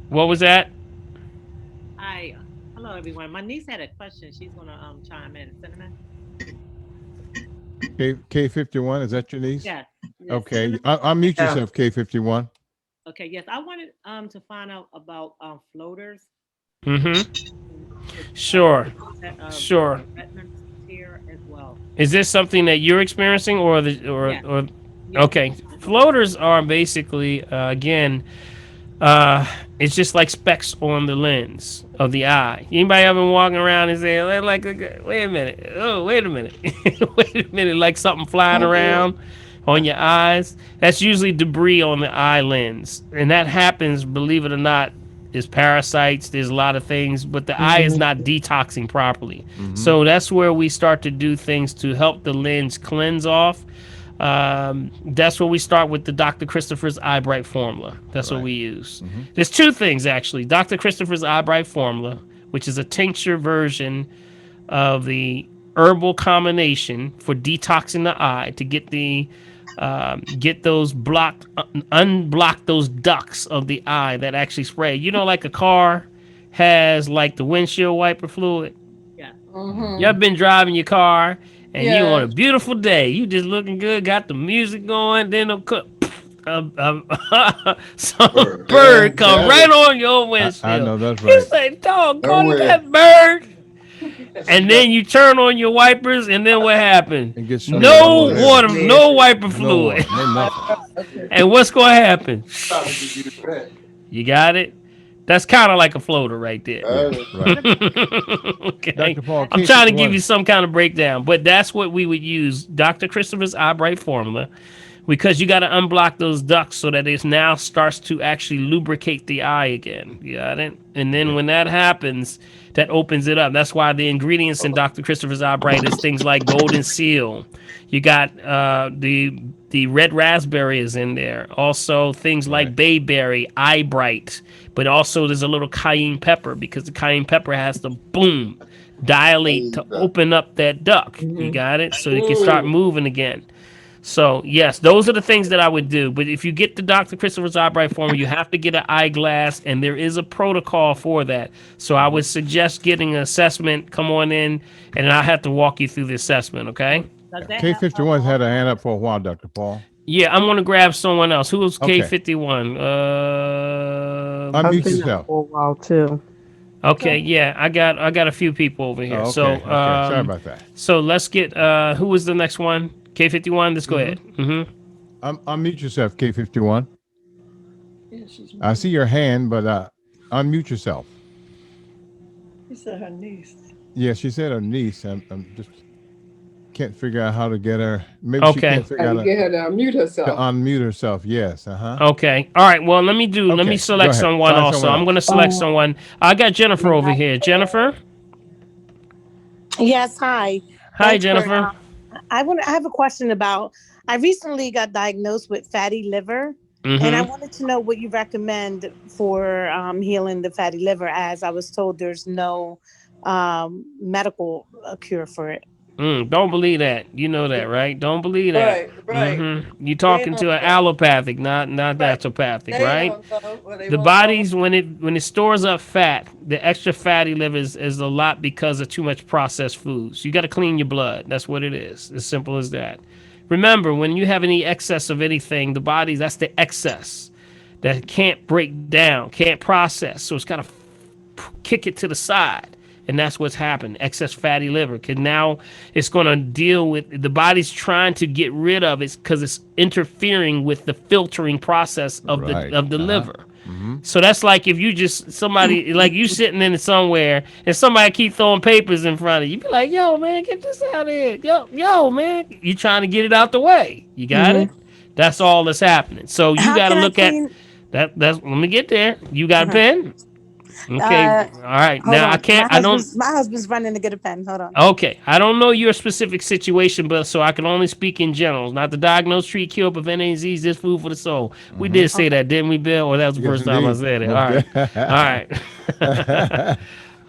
What was that? Hi. Hello, everyone. My niece had a question. She's going to chime in. Cinnamon? K51, is that your niece? Yes. Okay. Unmute yourself, K51. Okay, yes. I wanted to find out about floaters. Sure. Sure. Here as well. Is this something that you're experiencing, or Yes. Okay? Floaters are basically again, it's just like specks on the lens of the eye. Anybody ever been walking around and saying, like, wait a minute, oh, wait a minute, wait a minute, like something flying around on your eyes? That's usually debris on the eye lens, and that happens, believe it or not. There's parasites, there's a lot of things, but the eye is not detoxing properly. So that's where we start to do things to help the lens cleanse off. That's where we start with the Dr. Christopher's Eye Bright formula. That's what we use. There's two things, actually. Dr. Christopher's Eye Bright formula, which is a tincture version of the herbal combination for detoxing the eye to get the get those unblock those ducts of the eye that actually spray. You know, like a car has like the windshield wiper fluid. Yeah. You ever been driving your car and you on a beautiful day, you just looking good, got the music going, then some bird come right on your windshield. I know that's right. You say, doggone that bird. And then you turn on your wipers, and then what happened? No water, no wiper fluid. And what's going to happen? You got it? That's kind of like a floater right there. Okay. Dr. Paul, I'm trying to give you some kind of breakdown, but that's what we would use. Dr. Christopher's Eye Bright formula, because you got to unblock those ducts so that it now starts to actually lubricate the eye again. You got it? And then when that happens, that opens it up. That's why the ingredients in Dr. Christopher's Eye Bright is things like golden seal. You got the red raspberry is in there. Also things like bayberry, eye bright. But also there's a little cayenne pepper, because the cayenne pepper has to dilate to open up that duct. You got it? So it can start moving again. So, yes, those are the things that I would do. But if you get the Dr. Christopher's Eye Bright formula, you have to get an eyeglass, and there is a protocol for that. So I would suggest getting an assessment. Come on in, and I'll have to walk you through the assessment, okay? K51's had a hand up for a while, Dr. Paul. Yeah, I'm going to grab someone else. Who is Okay. K51? Unmute yourself. For a while, too. Okay, yeah, I got a few people over here. Oh, okay, So, okay. Sorry about that. So let's get, who was the next one? K51, let's go ahead. Unmute yourself, K51. I see your hand, but unmute yourself. She said her niece. Yeah, she said her niece. I'm just can't figure out how to get her. Maybe she can't figure out get her to unmute herself. to unmute herself. Yes. Okay. All right. Well, let me select Go ahead. someone Find also. someone I'm going to select someone. I got Jennifer over here. Jennifer? Yes, hi. Hi, Thanks for, Jennifer. I have a question about. I recently got diagnosed with fatty liver, and I Mm-hmm. wanted to know what you recommend for healing the fatty liver. As I was told, there's no medical cure for it. Don't believe that. You know that, right? Don't believe that. Right. You They talking don't to an know. allopathic, not Right. naturopathic, They right? don't know, or they The won't know. body's when it stores up fat, the extra fatty liver is a lot because of too much processed foods. You got to clean your blood. That's what it is. As simple as that. Remember, when you have any excess of anything, the body that's the excess that can't break down, can't process. So it's got to kick it to the side. And that's what's happened. Excess fatty liver. Because now it's going to deal with the body's trying to get rid of it because it's interfering with the filtering process of Right. the liver. Mm-hmm. So that's like if you just somebody like you sitting in somewhere and somebody keep throwing papers in front of you, be like, "Yo, man, get this out of here! Yo, man, you trying to get it out the way? You got it? Mm-hmm. That's all that's happening. So you How got to can I look at clean? that. That's let me get there. You got a Uh-huh. pen? Okay, Uh, all right. Hold Now on. I don't. My husband's running to get a pen. Hold on. Okay, I don't know your specific situation, but so I can only speak in general. Not to diagnose, treat, cure, prevent any disease. This food for the soul. We Mm-hmm. did say Okay. that, didn't we, Bill? Or that was the Yes, first time I indeed. said it. All Most right, all right,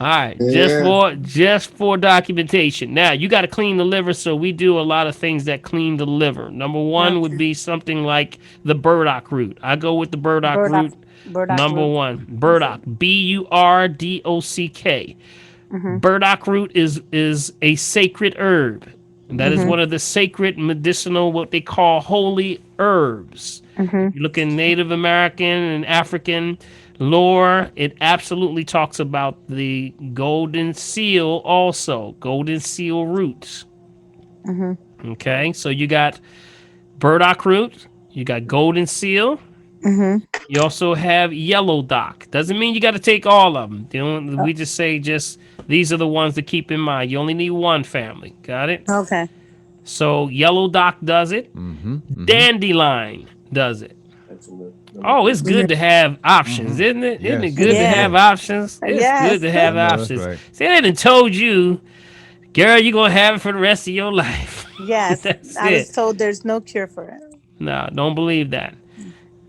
all right. Yeah. Just for documentation. Now you got to clean the liver, so we do a lot of things that clean the liver. Number one would Okay. be something like the burdock root. I go with the burdock Burdock. root. Burdock Number root. one, Okay. burdock. Burdock. Mhm. Burdock root is a sacred herb. That is Mhm. one of the sacred medicinal, what they call holy herbs. If Mhm. you look in Native American and African lore, it absolutely talks about the golden seal also, golden seal roots. Mhm. Okay, so you got burdock root, you got golden seal, Mhm. you also have yellow dock. Doesn't mean you got to take all of them. Uh, We just say just these are the ones to keep in mind. You only need one family. Got it? Okay. So yellow dock does it. Mm-hmm. Mm-hmm. Dandelion does it. That's a little. Oh, it's good to have options, Mm-hmm. isn't it? Isn't it Yes, good yes, to Yeah. have yes. options? It's good Yes. to have I know that's options. right. See, they done told you, girl, you're gonna have it for the rest of your life. Yes. That's I was it. told there's no cure for it. No, don't believe that.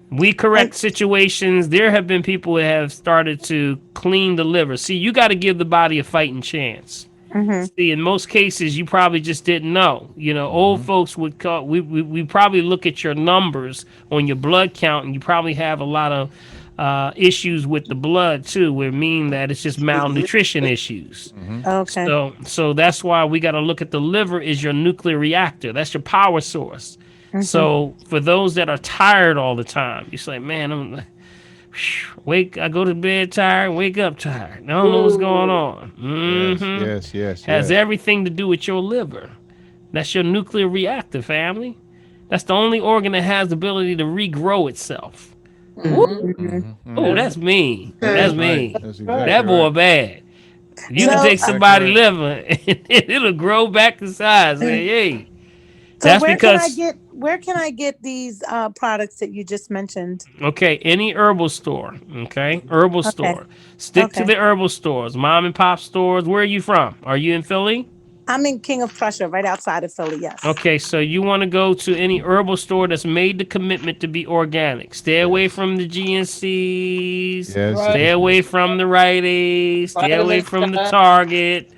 We And correct situations. There have been people who have started to clean the liver. See, you got to give the body a fighting chance. mhm. See, in most cases, you probably just didn't know. You know, old Mm-hmm. folks would call. We probably look at your numbers on your blood count, and you probably have a lot of issues with the blood too. We mean that it's just malnutrition issues. Mm-hmm. Okay. So that's why we got to look at the liver as your nuclear reactor. That's your power source. Mhm. So for those that are tired all the time, you say, man, I go to bed tired, wake up tired. I don't know what's going on. Yes, yes, yes, Has yes. everything to do with your liver. That's your nuclear reactor, family. That's the only organ that has the ability to regrow itself. Woo! Mhm. Mm-hmm. Oh, Mm-hmm. that's mean. That's That's right. mean. That's exactly That boy right. bad. You can That's So, take exactly somebody's right. liver and it'll grow back to size. Man, hey, so that's because where can I get these products that you just mentioned? okay, any herbal store. Okay, herbal Okay. store. Stick to Okay. the herbal stores, mom and pop stores. Where are you from? Are you in Philly? I'm in King of Prussia, right outside of Philly. Yes. Okay, so you want to go to any herbal store that's made the commitment to be organic. Stay away Yes. from the GNCs. Yes, Right. Stay yes, away yes. from the Rite Aids. Stay away Vitamin from the shot. Target.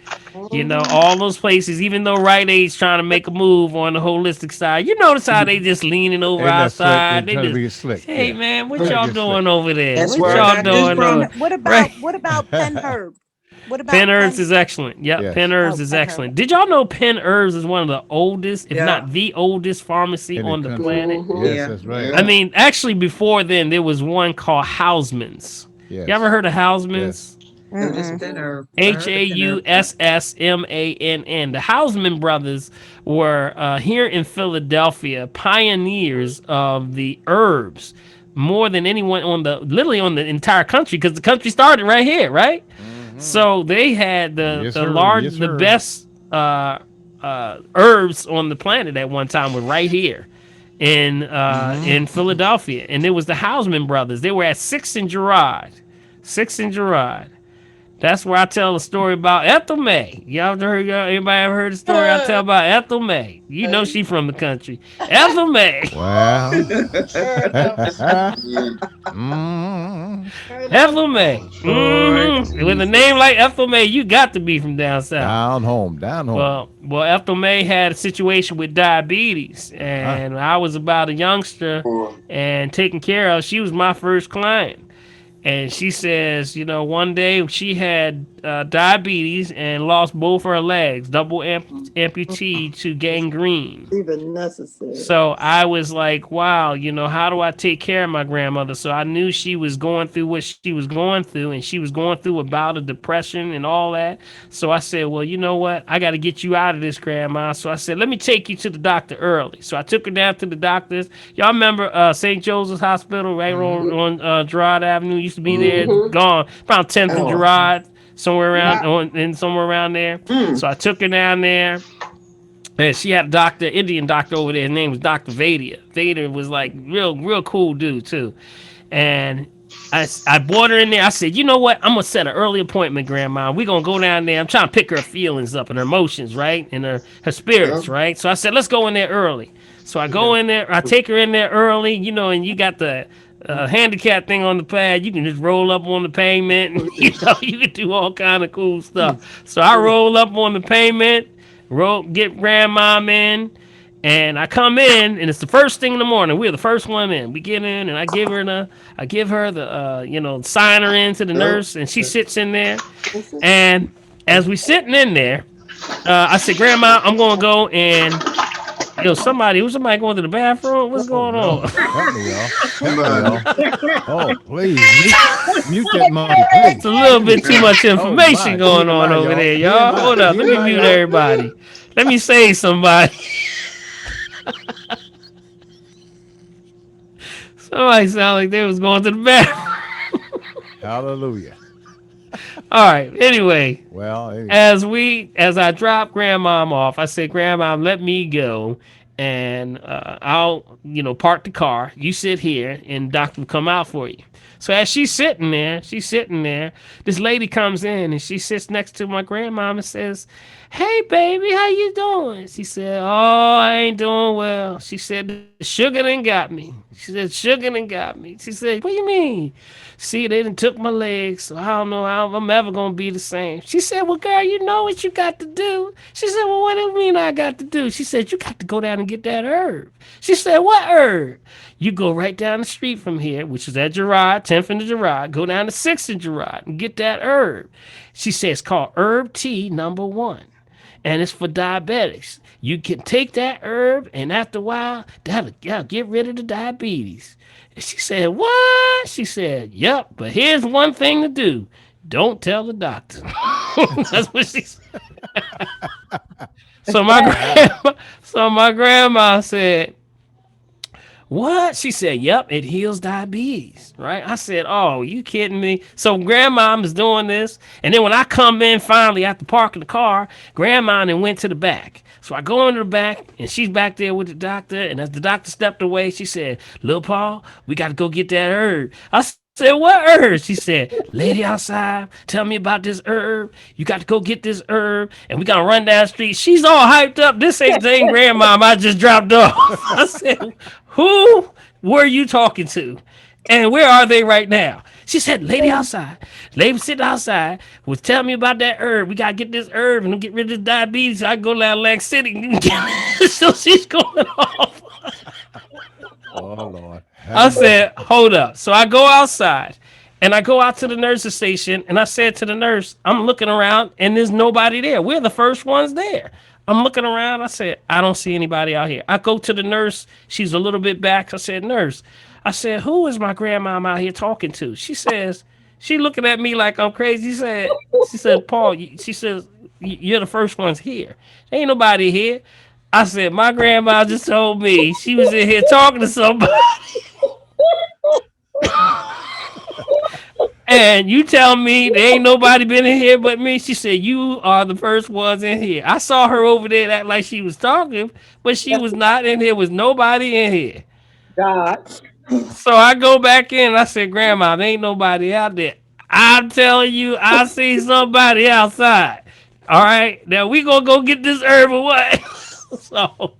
You know, Mhm. all those places, even though Rite Aid's trying to make a move on the holistic side, you notice how they just leaning over Ain't that slick? They're outside. They trying to just, be slick. hey Yeah. man, what Trying to y'all get slick. doing over there? That's What where I y'all got this doing from. over right? What about Pen Herb? What Penn about Herbs Pen? is excellent. Yep, Penn Yes. Herbs Oh, is Pen Herb. excellent. Did y'all know Penn Herbs is one of the oldest, if Yeah. not the oldest pharmacy In the on the country. planet? Mhm. Yes, Yeah. that's right. I Yeah. mean, actually, before then, there was one called Hausman's. You ever Yes. heard of Yes. Hausman's? No, just Mm-mm. thin herb. I H heard A the thin U herb. S S M A N N. The Hausman brothers were here in Philadelphia pioneers of the herbs more than anyone literally on the entire country because the country started right here, right? Mm-hmm. So they had Yes, sir. Yes, the sir. best herbs on the planet at one time were right here Mm-hmm. in Philadelphia, and it was the Hausman brothers. They were at Sixth and Girard, That's where I tell a story about Ethel May. Anybody ever heard the story I tell about Ethel May? You know she from the country. Ethel May. Well, Yeah. mm, Ethel May. Lord With a name Jesus. like Ethel May, you got to be from down south. down home, down home. Well, Ethel May had a situation with diabetes, Huh? and I was about a youngster and taken care of. She was my first client. And she says, one day she had diabetes and lost both her legs, double amputee to gangrene. Even necessary. So I was like, wow, how do I take care of my grandmother? So I knew she was going through what she was going through, and she was going through a bout of depression and all that. So I said, well, you know what? I got to get you out of this, grandma. So I said, let me take you to the doctor early. So I took her down to the doctor's. Y'all remember St. Joseph's Hospital right on Girard Avenue? Used to be there, gone, around 10th and Oh, Girard, somewhere around, Yeah. somewhere around there. Mm. So I took her down there. And she had a doctor, Indian doctor over there. His name was Dr. Vadia. Vadia was like real cool dude too. And I brought her in there. I said, you know what? I'm gonna set an early appointment, Grandma. We're gonna go down there. I'm trying to pick her feelings up and her emotions, right? And her yeah. spirits, right? So I said, let's go in there early. So I go in there, I take her in there early, and you got the handicap thing on the pad. You can just roll up on the pavement, and you can do all kind of cool stuff. So I roll up on the pavement, get grandmom in, and I come in, and it's the first thing in the morning. We're the first one in. We get in, and I give her the, sign her in to the Yeah. nurse, and she sits in there. And as we sitting in there, I said, Grandma, I'm gonna go and somebody going to the bathroom. What's Oh going no! on? Help me, y'all! Help me, Somebody. y'all! Oh, please mute that monkey, It's a please. little bit too much Oh information my, going on TMI, over y'all. there, y'all. Hold TMI, up, let me TMI, mute y'all. everybody. Let me say somebody. Somebody sound like they was going to the bathroom. Hallelujah. All right. Anyway, Well, anyway, as I drop grandmom off, I said, Grandmom, let me go, and I'll park the car. You sit here, and doctor will come out for you. So as she's sitting there. This lady comes in, and she sits next to my grandmom and says, "Hey, baby, how you doing?" She said, "Oh, I ain't doing well." She said, "The sugar done got me." She said, "Sugar done got me." She said, "What you mean?" See, they done took my legs, so I don't know how I'm ever gonna be the same. She said, "Well, girl, you know what you got to do." She said, "Well, what do you mean I got to do?" She said, "You got to go down and get that herb." She said, "What herb?" "You go right down the street from here, which is at Girard, 10th and Girard. Go down to 6th and Girard and get that herb." She said, "It's called Herb Tea number 1, and it's for diabetics. You can take that herb, and after a while, that'll get rid of the diabetes." And she said, "What?" She said, "Yep, but here's one thing to do. Don't tell the doctor." That's what she said. So my grandma said, "What?" She said, "Yep, it heals diabetes." Right? I said, "Oh, you kidding me?" So grandma is doing this, and then when I come in finally after parking the car, grandma then went to the back. So I go into the back, and she's back there with the doctor. And as the doctor stepped away, she said, "Lil Paul, we got to go get that herb." I said, "What herb?" She said, "Lady outside, tell me about this herb. You got to go get this herb, and we got to run down the street." She's all hyped up. This ain't the same grandmom I just dropped off. I said, "Who were you talking to? And where are they right now?" She said, "Lady outside. Lady sitting outside was telling me about that herb. We got to get this herb and get rid of this diabetes. So I can go down Atlantic City." So she's going off. oh Lord, have I mercy. said, "Hold up." So I go outside, and I go out to the nurse's station, and I said to the nurse, I'm looking around, and there's nobody there. We're the first ones there. I'm looking around. I said, "I don't see anybody out here." I go to the nurse. She's a little bit back. I said, "Nurse," I said, "who is my grandmom out here talking to?" She says, she looking at me like I'm crazy. She said, "Paul," she says, "You're the first ones here. Ain't nobody here." I said, "My grandma just told me she was in here talking to somebody." "And you tell me there ain't nobody been in here but me?" She said, "You are the first ones in here. I saw her over there act like she was talking, but she was not in here. Was nobody in here." God. So I go back in. I said, "Grandma, there ain't nobody out there." I'm telling you, I see somebody outside. All right, now we gonna go get this herb or what? so,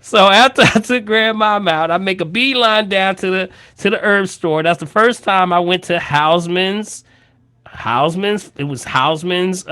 so after I took Grandma out, I make a beeline down to the herb store. That's the first time I went to Hausman's. It was Hausman's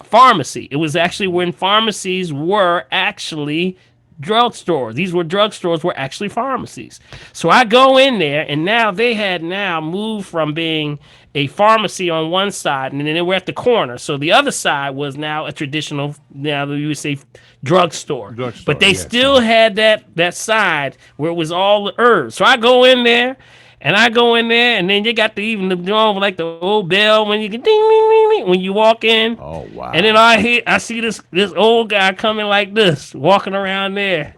pharmacy. It was actually when pharmacies were actually drugstores. These were drugstores were actually pharmacies. So I go in there, and now they had now moved from being a pharmacy on one side, and then they were at the corner. So the other side was now a traditional, now you would say, drugstore. Drugstore, But they yes. still had that side where it was all the herbs. So I go in there. And I go in there, and then you got the even the drum like the old bell when you get ding ding ding ding when you walk in. Oh wow. And then I see this old guy coming like this, walking around there.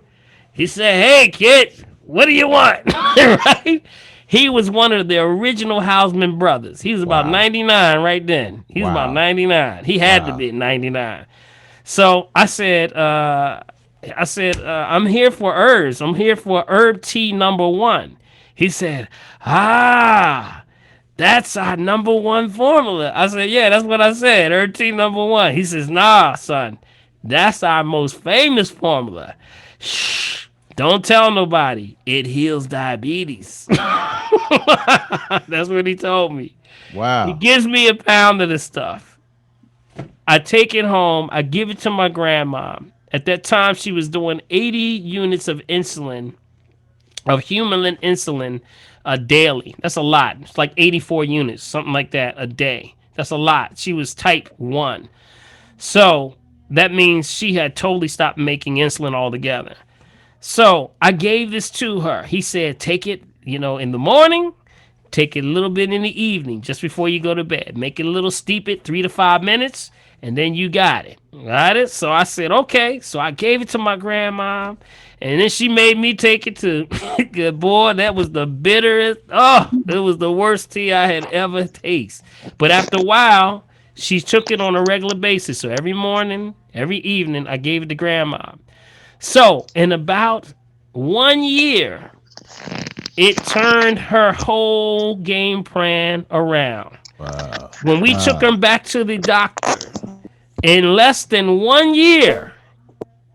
He said, "Hey kid, what do you want?" Right? He was one of the original Hausman brothers. He was about Wow. 99 right then. He was about Wow. 99. He had to Wow. be 99. So I'm here for herbs. I'm here for herb tea number one. He said, "Ah, that's our number one formula." I said, "Yeah, that's what I said. Herb tea number one." He says, "Nah, son, that's our most famous formula. Shh, don't tell nobody. It heals diabetes." That's what he told me. He Wow. gives me a pound of this stuff. I take it home. I give it to my grandma. At that time, she was doing 80 units of insulin, of human insulin, daily. That's a lot. It's like 84 units, something like that, a day. That's a lot. She was type 1. So that means she had totally stopped making insulin altogether. So I gave this to her. He said, take it, in the morning. Take it a little bit in the evening, just before you go to bed. Make it a little, steep it 3 to 5 minutes, and then you got it. Got it? So I said, okay. So I gave it to my grandma, and then she made me take it to, good boy, that was the bitterest. Oh, it was the worst tea I had ever tasted. But after a while, she took it on a regular basis. So every morning, every evening, I gave it to grandma. So in about 1 year, it turned her whole game plan around. Wow. When we took her back to the doctor, in less than 1 year,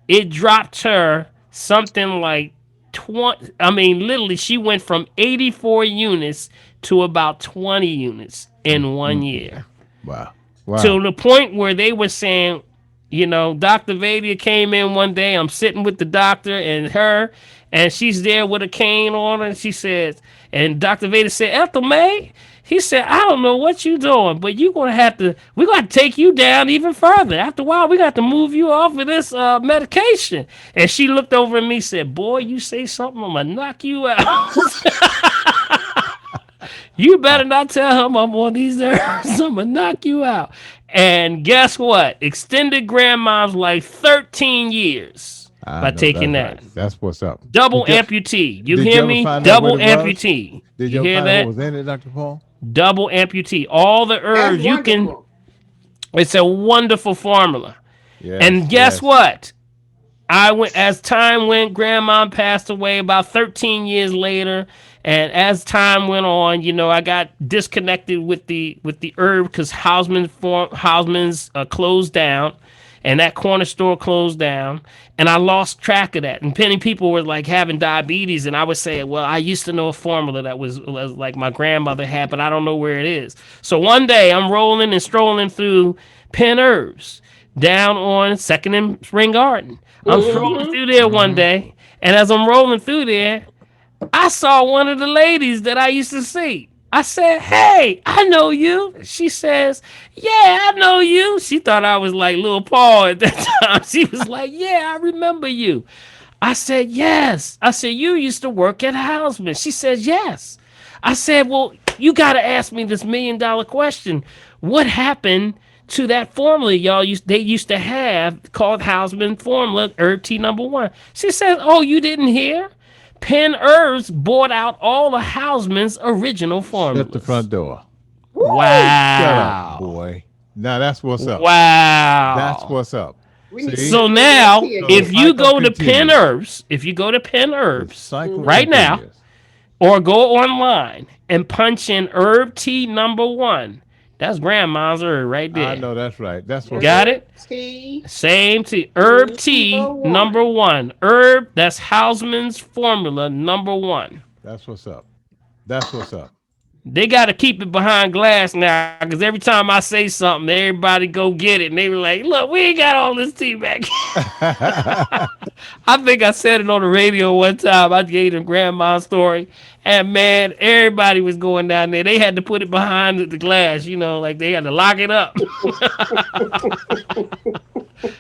it dropped her something like 20. I mean, literally, she went from 84 units to about 20 units in 1 year. Wow. Wow. To the point where they were saying, Dr. Vadia came in one day. I'm sitting with the doctor and her, and she's there with a cane on her. And she says, and Dr. Vadia said, "Ethel May," he said, "I don't know what you're doing, but we're going to take you down even further. After a while, we got to move you off of this medication." And she looked over at me and said, "Boy, you say something, I'm going to knock you out." You better not tell him I'm on these herbs. I'm going to knock you out. And guess what? Extended grandma's life 13 years by taking that. Right. That's what's up. Double amputee. You did hear you me? find out Double what it was? amputee. Did you you hear find that? out what was in it, Dr. Paul? Double amputee. All the herbs you can. It's a wonderful formula. Yes, And guess yes. what? As time went, grandma passed away about 13 years later. And as time went on, I got disconnected with the herb because Hausman's closed down, and that corner store closed down, and I lost track of that. And many people were like having diabetes, and I would say, well, I used to know a formula that was like my grandmother had, but I don't know where it is. So one day I'm rolling and strolling through Penn Herbs down on 2nd and Spring Garden. I'm strolling through there one day, and as I'm rolling through there, I saw one of the ladies that I used to see. I said, "Hey, I know you." She says, "Yeah, I know you." She thought I was like Lil Paul at that time. She was like, "Yeah, I remember you." I said, "Yes." I said, "You used to work at Hausman." She says, "Yes." I said, "Well, you got to ask me this $1,000,000 question. What happened to that formula they used to have called Hausman formula, herb tea number one?" She says, "Oh, you didn't hear? Penn Herbs bought out all of Hausman's original formulas." Shut the front door. Wow. Shut up, boy. Now that's what's up. Wow. That's what's up. See? So now, if you go to Penn continues. Herbs, Cycle right now, continues. or go online and punch in herb tea number one, That's grandma's herb right I there. know that's right. That's what's Got up. it? Tea Same tea. Herb tea, number number one. one. Herb, that's Hausman's formula, number one. That's what's up. That's what's up. They got to keep it behind glass now because every time I say something, everybody go get it. And they were like, look, we ain't got all this tea back. I think I said it on the radio one time. I gave them grandma's story. And man, everybody was going down there. They had to put it behind the glass, like they had to lock it up.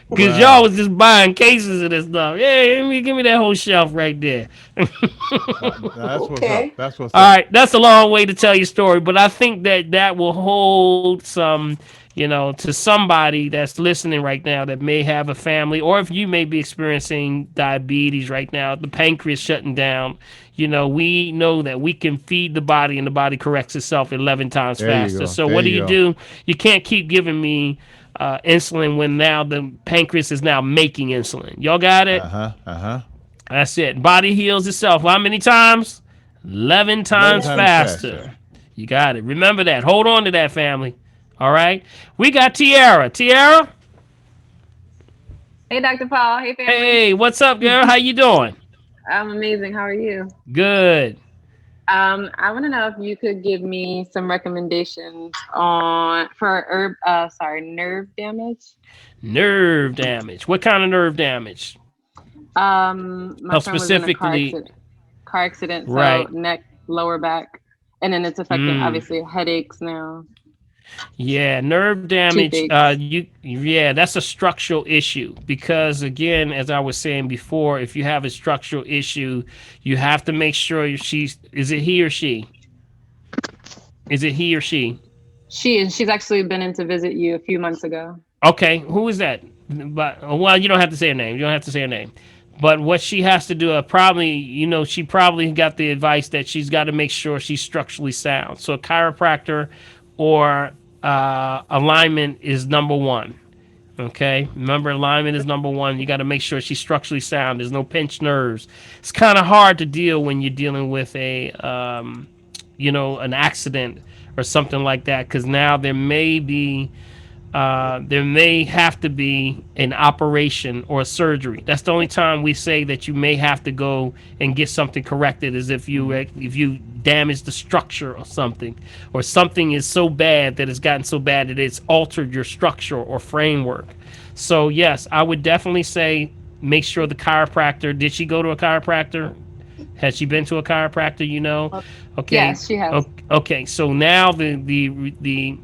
Because y'all Wow. was just buying cases of this stuff. Yeah, give me that whole shelf right there. That's what's up. Okay. That's what's All up. right, that's a long way to tell your story, but I think that will hold some, to somebody that's listening right now that may have a family, or if you may be experiencing diabetes right now, the pancreas shutting down. We know that we can feed the body and the body corrects itself 11 times There you faster. go. So There what do you you go. do? You can't keep giving me insulin when now the pancreas is now making insulin. Y'all got it? Uh-huh. Uh-huh. That's it. Body heals itself. How many times? 11 11 times times faster. faster. You got it. Remember that. Hold on to that, family. All right. We got Tiara. Tiara? Hey, Dr. Paul. Hey, family. Hey, what's up, girl? How you doing? I'm amazing. How are you? Good. I want to know if you could give me some recommendations for nerve damage. Nerve damage. What kind of nerve damage? My Oh, friend was in a specifically. car accident, so Right. neck, lower back, and then it's affecting Mm. obviously headaches now, Yeah, nerve damage. toothaches. Yeah, that's a structural issue because again, as I was saying before, if you have a structural issue, you have to make sure she's. Is it he or she? Is it he or she? She's actually been in to visit you a few months ago. Okay, who is that? But well, you don't have to say her name. You don't have to say her name. But what she has to do, probably, she probably got the advice that she's got to make sure she's structurally sound. So a chiropractor or alignment is number one. Okay, remember alignment is number one. You got to make sure she's structurally sound. There's no pinched nerves. It's kind of hard to deal when you're dealing with an accident or something like that, because now there may have to be an operation or a surgery. That's the only time we say that you may have to go and get something corrected, is if you damage the structure or something is so bad that it's gotten so bad that it's altered your structure or framework. So yes, I would definitely say make sure the chiropractor. Did she go to a chiropractor? Has she been to a chiropractor? Okay. Yes, she has. Okay. So now it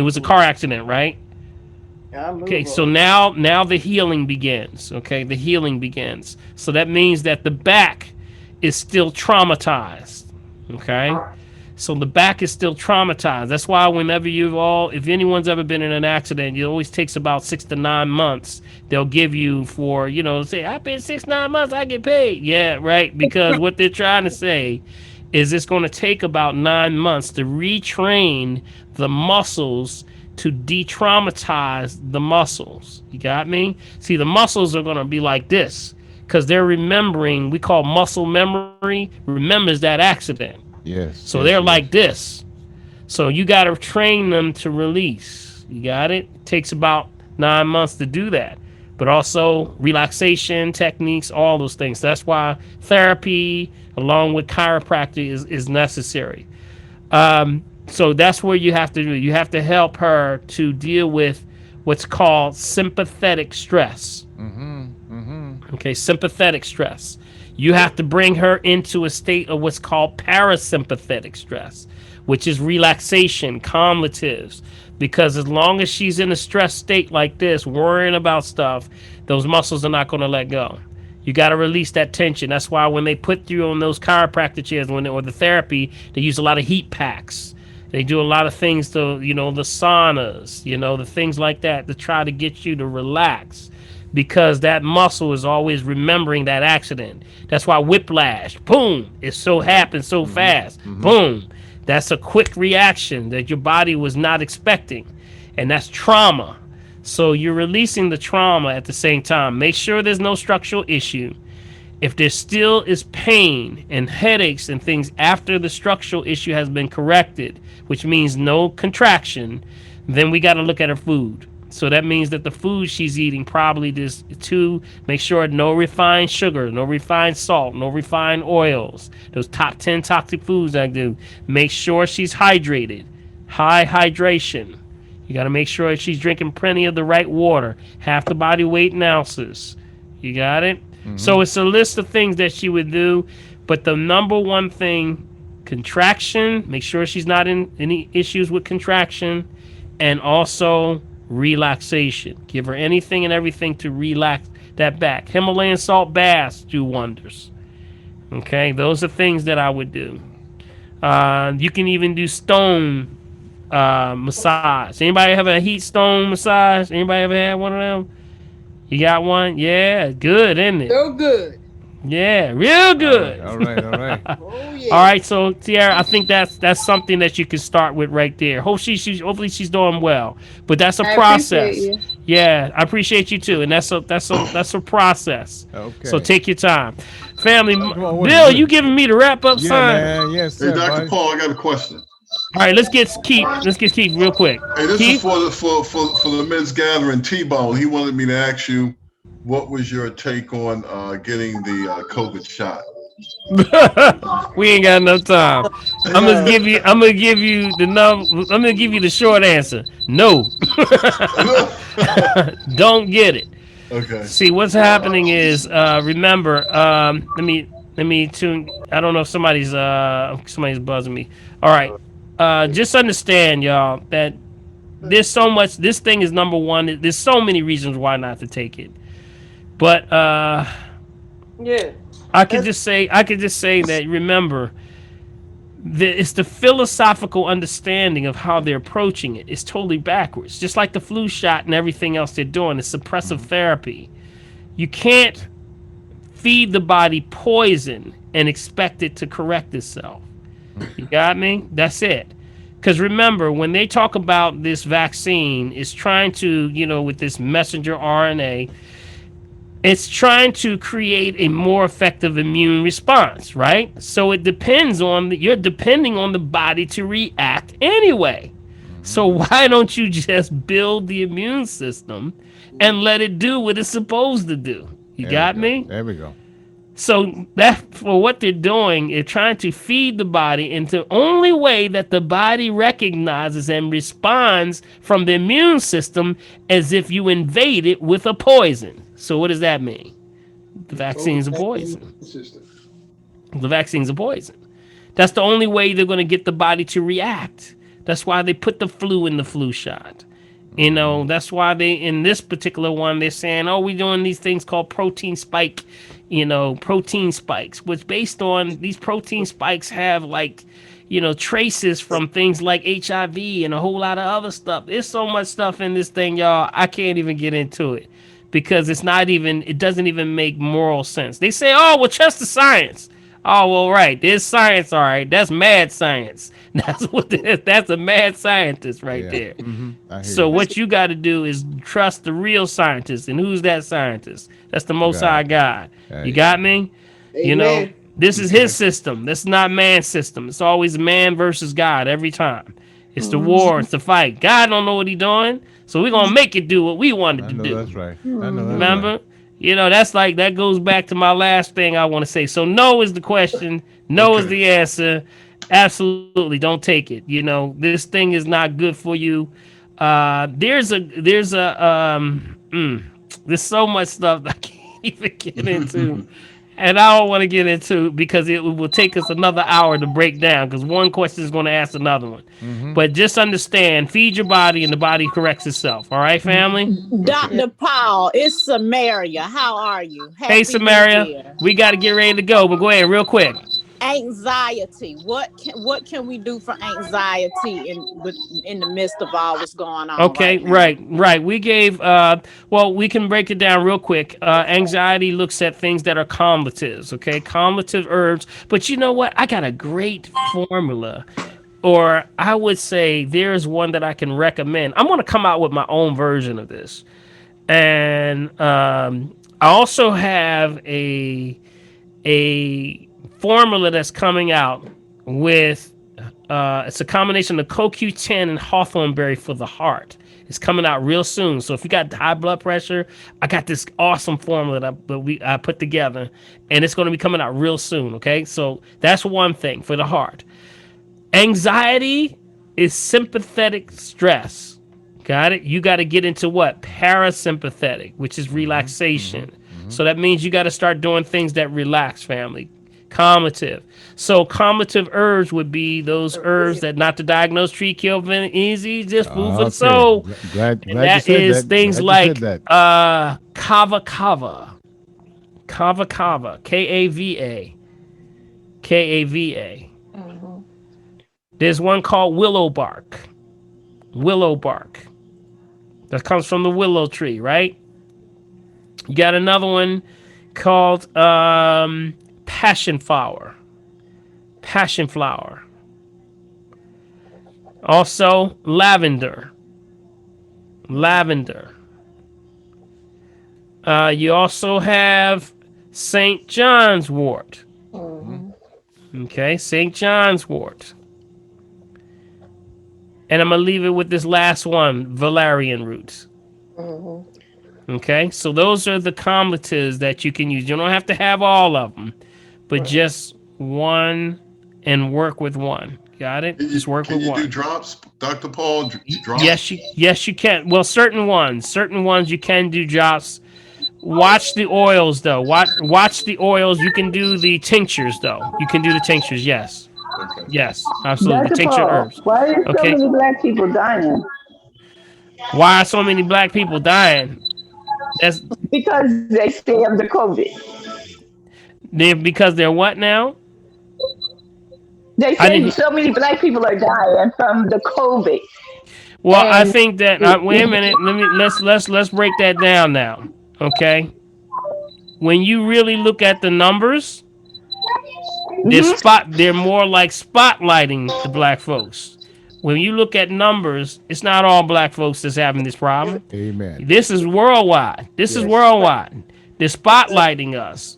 was a car accident, right? Okay, so now the healing begins. Okay, the healing begins. So that means that the back is still traumatized. Okay, so the back is still traumatized. That's why whenever if anyone's ever been in an accident, it always takes about 6 to 9 months. They'll give you for, say, I've been 6, 9 months, I get paid. Yeah, right. Because what they're trying to say is it's going to take about 9 months to retrain the muscles to de-traumatize the muscles. You got me? See, the muscles are going to be like this because they're remembering, we call muscle memory, remembers that accident. Yes. So yes, they're yes. like this. So you got to train them to release. You got it? It takes about 9 months to do that. But also relaxation techniques, all those things. That's why therapy along with chiropractic is necessary. So that's where you have to do. You have to help her to deal with what's called sympathetic stress. Okay, sympathetic stress. You have to bring her into a state of what's called parasympathetic stress, which is relaxation, calmatives. Because as long as she's in a stress state like this, worrying about stuff, those muscles are not going to let go. You got to release that tension. That's why when they put you on those chiropractor chairs or the therapy, they use a lot of heat packs. They do a lot of things to, the saunas, the things like that to try to get you to relax, because that muscle is always remembering that accident. That's why whiplash, boom, it so happens so fast. Boom. That's a quick reaction that your body was not expecting. And that's trauma. So you're releasing the trauma at the same time. Make sure there's no structural issue. If there still is pain and headaches and things after the structural issue has been corrected, which means no contraction, then we got to look at her food. So that means that the food she's eating probably just to make sure no refined sugar, no refined salt, no refined oils. Those top 10 toxic foods I do. Make sure she's hydrated. High hydration. You got to make sure she's drinking plenty of the right water. Half the body weight in ounces. You got it? So it's a list of things that she would do. But the number one thing, contraction. Make sure she's not in any issues with contraction. And also relaxation. Give her anything and everything to relax that back. Himalayan salt baths do wonders. Okay, those are things that I would do. You can even do stone massage. Anybody have a heat stone massage? Anybody ever had one of them? You got one? Yeah, good, isn't it? So good. Yeah, real good. All right. Oh yeah. All right, so Tiara, I think that's something that you can start with right there. Hopefully she's doing well, but that's a I process. appreciate you. Yeah, I appreciate you too, and that's a process. Okay. So take your time, family. on, wait a Bill, minute. you giving me the wrap up, Yeah, son? man. Yes, Hey, sir, Dr. buddy. Paul, I got a question. All right, let's get Keith real quick. Hey, this Keith? is for the men's gathering. T-Bone, he wanted me to ask you, what was your take on getting the COVID shot? We ain't got enough time. I'm gonna give you the short answer. No. Don't get it. Okay. See, what's happening is remember, let me tune. I don't know if somebody's buzzing me. All right. Just understand, y'all, that there's so much. This thing is number one. There's so many reasons why not to take it. But Yeah. I could just say that, remember, it's the philosophical understanding of how they're approaching it. It's totally backwards. Just like the flu shot and everything else they're doing. It's suppressive therapy. You can't feed the body poison and expect it to correct itself. You got me? That's it. Because remember, when they talk about this vaccine, it's trying to, with this messenger RNA, it's trying to create a more effective immune response, right? So it depends on you're depending on the body to react anyway. So why don't you just build the immune system and let it do what it's supposed to do? You got me? There we go. So that for what they're doing is trying to feed the body in the only way that the body recognizes and responds from the immune system as if you invade it with a poison. So what does that mean? The vaccine's a poison. The vaccine's a poison. That's the only way they're going to get the body to react. That's why they put the flu in the flu shot. That's why they, in this particular one, they're saying, oh, we're doing these things called protein spikes, which based on these protein spikes have traces from things like HIV and a whole lot of other stuff. There's so much stuff in this thing, y'all. I can't even get into it because it doesn't even make moral sense. They say, oh, well, trust the science. Oh, well, right. There's science, all right. That's mad science. That's a mad scientist right there. So what you got to do is trust the real scientist. And who's that scientist? That's the Most High God. You got me? Amen. This is his system. This is not man's system. It's always man versus God every time. It's the war. It's the fight. God don't know what he's doing. So we're going to make it do what we wanted to do. That's right. I know that's Remember? Right. That goes back to my last thing I want to say. So no is the question. No is the answer. Absolutely don't take it. This thing is not good for you. There's so much stuff I can't even get into. And I don't want to get into because it will take us another hour to break down because one question is going to ask another one. But just understand, feed your body and the body corrects itself. All right, family? Dr. Paul, it's Samaria. How are you? Hey, Happy Samaria. New Year. We got to get ready to go, but go ahead real quick. Anxiety. What can we do for anxiety in the midst of all what's going on? Okay, right. right. We gave we can break it down real quick. Anxiety looks at things that are cumulatives, okay? Cumulative herbs. But you know what? I got a great formula. Or I would say there's one that I can recommend. I'm going to come out with my own version of this. And I also have a formula that's coming out with it's a combination of CoQ10 and hawthorn berry for the heart. It's coming out real soon. So if you got high blood pressure, I got this awesome formula that I put together, and it's going to be coming out real soon. Okay, so that's one thing for the heart. Anxiety is sympathetic stress. Got it? You got to get into what? Parasympathetic, which is relaxation. So that means you got to start doing things that relax, family. Calmative. So calmative herbs would be those herbs that not to diagnose, treat, kill, easy, just food for the soul. Glad And you that said is that. things Glad you like said that. kava kava. Kava kava. Kava. Kava. There's one called willow bark. Willow bark. That comes from the willow tree, right? You got another one called passion flower. Passion flower. Also, lavender. Lavender. You also have St. John's wort. Okay, St. John's wort. And I'm going to leave it with this last one, valerian roots. Okay, so those are the comlatives that you can use. You don't have to have all of them, but just one and work with one. Got it? Just work with one. Can you do drops, Dr. Paul? Drops? Yes, you can. Well, certain ones you can do drops. Watch the oils though. Watch the oils. You can do the tinctures though. You can do the tinctures. Yes. Okay. Yes, absolutely. The Dr. tincture Paul, herbs. why are so Okay. many black people dying? Why are so many black people dying? That's because they stay have the COVID. Because they're what now? They say so many black people are dying from the COVID. Well, I think that wait a minute. Let's break that down now. Okay. When you really look at the numbers, they're more like spotlighting the black folks. When you look at numbers, it's not all black folks that's having this problem. Amen. This is worldwide. This is worldwide. They're spotlighting us.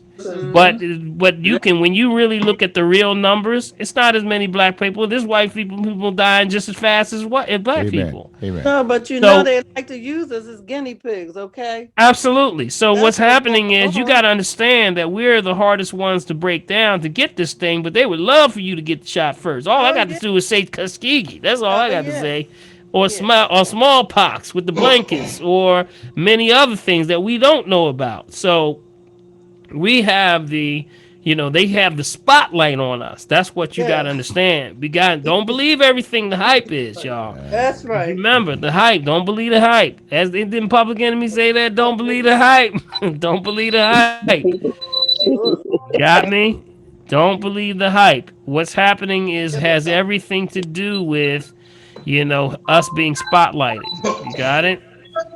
But you can, when you really look at the real numbers, it's not as many black people. There's white people dying just as fast as black people. Amen. No, but you know they like to use us as guinea pigs, okay? Absolutely. So what's happening is you got to understand that we're the hardest ones to break down to get this thing, but they would love for you to get the shot first. All I got to do is say Tuskegee. That's all I got to say. Or smallpox with the blankets or many other things that we don't know about. So we have they have the spotlight on us. That's what you got to understand. Don't believe everything the hype is, y'all. That's right. Remember the hype. Don't believe the hype. As didn't Public Enemy say that? Don't believe the hype. Don't believe the hype. Got me? Don't believe the hype. What's happening has everything to do with, us being spotlighted. You got it?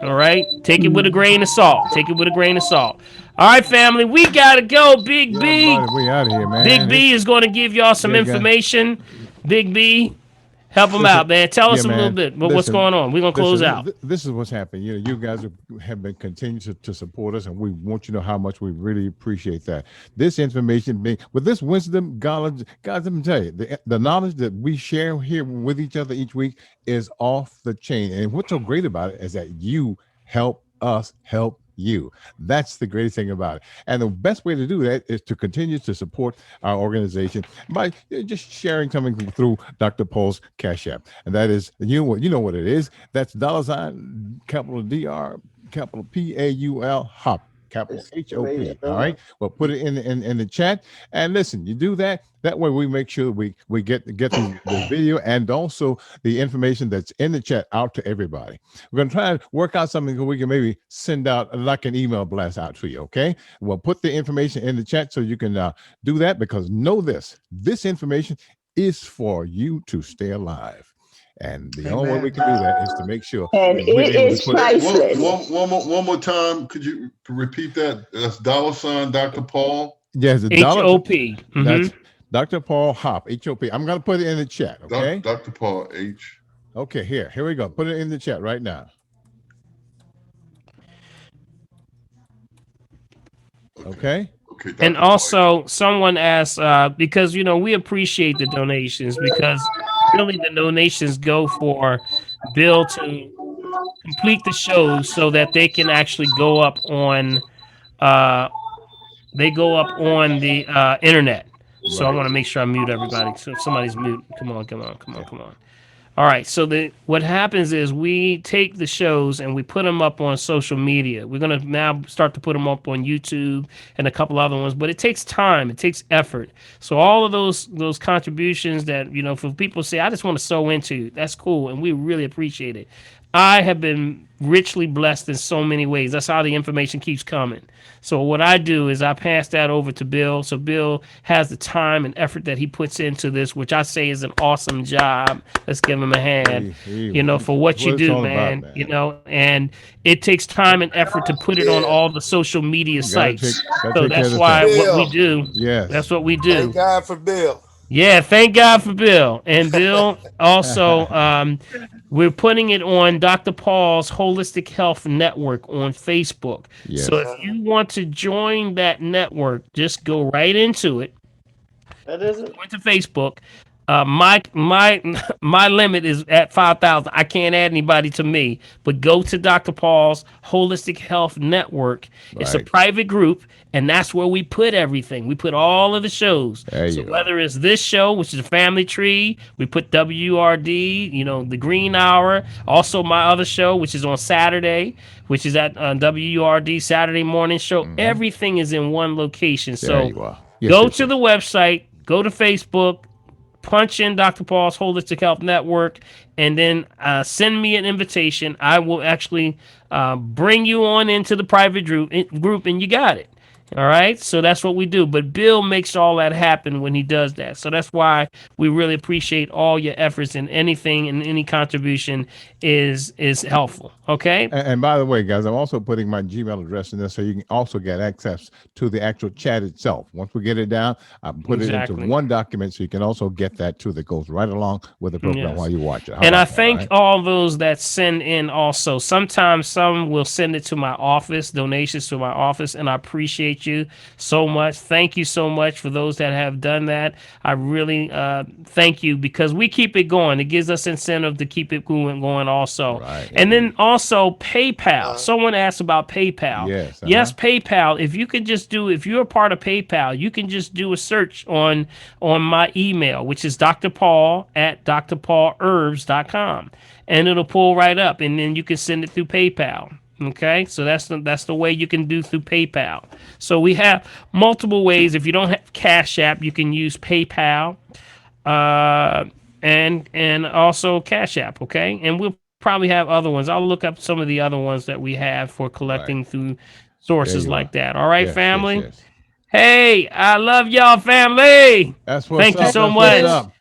All right? Take it with a grain of salt. All right, family, we gotta go. Big B. Buddy, we out of here, man. Big B is going to give y'all some information. Big B, help him out, man. Tell us a little bit what's going on. We're going to close out. This is what's happening. You guys have been continuing to support us, and we want you to know how much we really appreciate that. This information with this wisdom, guys, let me tell you, the knowledge that we share here with each other each week is off the chain. And what's so great about it is that you help us help you. That's the greatest thing about it. And the best way to do that is to continue to support our organization by just sharing something through Dr. Paul's Cash App. And that is, you know what it is. That's $ capital DR, capital PAUL, HOP. Capital HOP. All right. Well, put it in the chat. And listen, you do that. That way we make sure we get the video and also the information that's in the chat out to everybody. We're going to try to work out something that we can maybe send out like an email blast out to you. Okay. We'll put the information in the chat so you can do that, because know this information is for you to stay alive. And the only way we can do that is to make sure. And it is priceless. One more time. Could you repeat that? That's $ Dr. Paul. Yes, the HOP. That's Dr. Paul Hop, HOP. I'm going to put it in the chat. Okay. Dr. Paul H. Okay, here we go. Put it in the chat right now. Okay. Okay, And Dr. Paul. also, someone asked because we appreciate the donations because really the donations go for Bill to complete the shows so that they can actually go up on uh, the internet. So I Right. want to make sure I mute everybody. So if somebody's mute. Come on, come on, come on, Yeah. come on. All right. So what happens is we take the shows and we put them up on social media. We're gonna now start to put them up on YouTube and a couple other ones, but it takes time. It takes effort. So all of those contributions that for people say, I just want to sew into. That's cool, and we really appreciate it. I have been richly blessed in so many ways. That's how the information keeps coming. So what I do is I pass that over to Bill. So Bill has the time and effort that he puts into this, which I say is an awesome job. Let's give him a hand, for That's what you what it's do, all about, man. man. And it takes time and effort to put it on Yeah. all the social media sites. Gotta So take care of that's the why thing. what we Bill. do, Yes. that's what we Thank do. God for Bill. Yeah, thank God for Bill. And Bill also, we're putting it on Dr. Paul's Holistic Health Network on Facebook. So Yes. if you want to join that network, just go right into it. That is it. Go into Facebook. My my limit is at 5,000. I can't add anybody to me, but go to Dr. Paul's Holistic Health Network. It's a Right. private group, and that's where we put everything. We put all of the shows. There So you go. whether it's this show, which is a family tree, we put WRD, the Green Hour. Also, my other show, which is on Saturday, which is at WRD Saturday morning show. Hmm. Everything is in one location. There So you are. Yes, go yes, to yes. the website, go to Facebook, punch in Dr. Paul's Holistic Health Network, and then send me an invitation. I will actually bring you on into the private group, and you got it. All right, so that's what we do. But Bill makes all that happen when he does that. So that's why we really appreciate all your efforts, and anything and any contribution is helpful. Okay. And by the way, guys, I'm also putting my Gmail address in there so you can also get access to the actual chat itself. Once we get it down, I put it into Exactly. one document so you can also get that too that goes right along with the program Yes. while you watch it. How And I about that? All thank right? all those that send in also. Sometimes some will send it to my office, donations to my office, and I appreciate you so much. Thank you so much for those that have done that. I really thank you because we keep it going. It gives us incentive to keep it going also. Right. And then also PayPal. Someone asked about PayPal. Yes. Yes, PayPal. If you're a part of PayPal, you can just do a search on my email, which is Dr. Paul at drpaulherbs.com, and it'll pull right up, and then you can send it through PayPal. Okay, so that's the way you can do through PayPal. So we have multiple ways. If you don't have Cash App, you can use PayPal, and also Cash App. Okay, and we'll probably have other ones. I'll look up some of the other ones that we have for collecting through There sources you like are. that. All right, Yes, yes, family. yes. Hey, I love y'all, family. That's what's Thank you up. so That's what's much. up.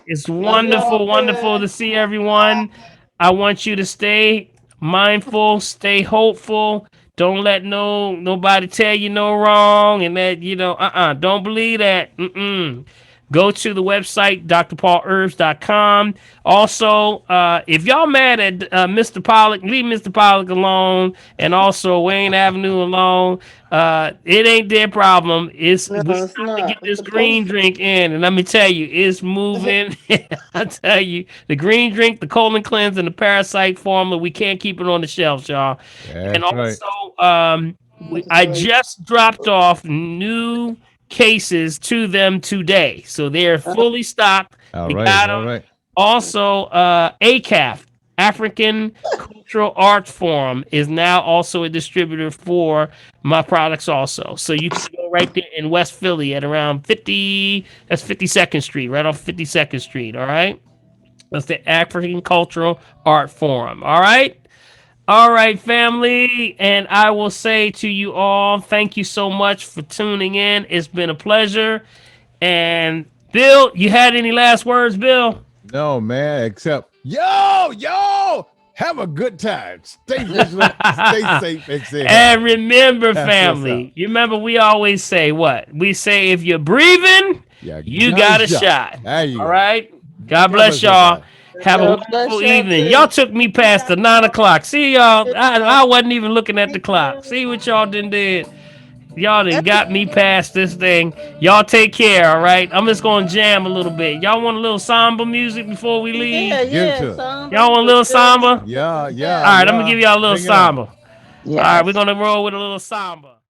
It's Love wonderful, y'all, wonderful to man. see everyone. I want you to stay mindful, stay hopeful. Don't let nobody tell you no wrong, and that don't believe that. Go to the website drpaulherbs.com. Also, if y'all mad at Mr. Pollock, leave Mr. Pollock alone, and also Wayne Avenue alone. It ain't their problem. No, We it's got to not. get It's this supposed green drink in, and let me tell you, it's moving. I tell you, the green drink, the colon cleanse, and the parasite formula, we can't keep it on the shelves, y'all. And That's right. also, to. I just dropped off new cases to them today, so they're fully stocked. All They right. got All them. right. Also, ACAF, African Cultural Arts Forum, is now also a distributor for my products also. So you can go right there in West Philly at around 50, that's 52nd Street, right off 52nd Street, all right? That's the African Cultural Art Forum, all right? All right, family, and I will say to you all, thank you so much for tuning in. It's been a pleasure. And Bill, you had any last words, Bill? No, man, except yo, have a good time. Stay vigilant, stay safe, and stay And healthy. remember, That's what's up. family, you remember we always say what? We say if you're breathing, Yeah, you got a shot. There you All go. right? God God bless bless y'all. everybody. Have a God bless wonderful y'all evening. too. Y'all took me past the 9 o'clock. See y'all. I wasn't even looking at the clock. See what y'all done did. Y'all done got me past this thing. Y'all take care, all right? I'm just gonna jam a little bit. Y'all want a little samba music before we leave? Yeah, Give it yeah, to us. Y'all samba want a was little good. samba? Yeah, Yeah. yeah, All right, I'm gonna yeah. give y'all a little Bring it on. samba. All right, we're Yes. gonna roll with a little samba.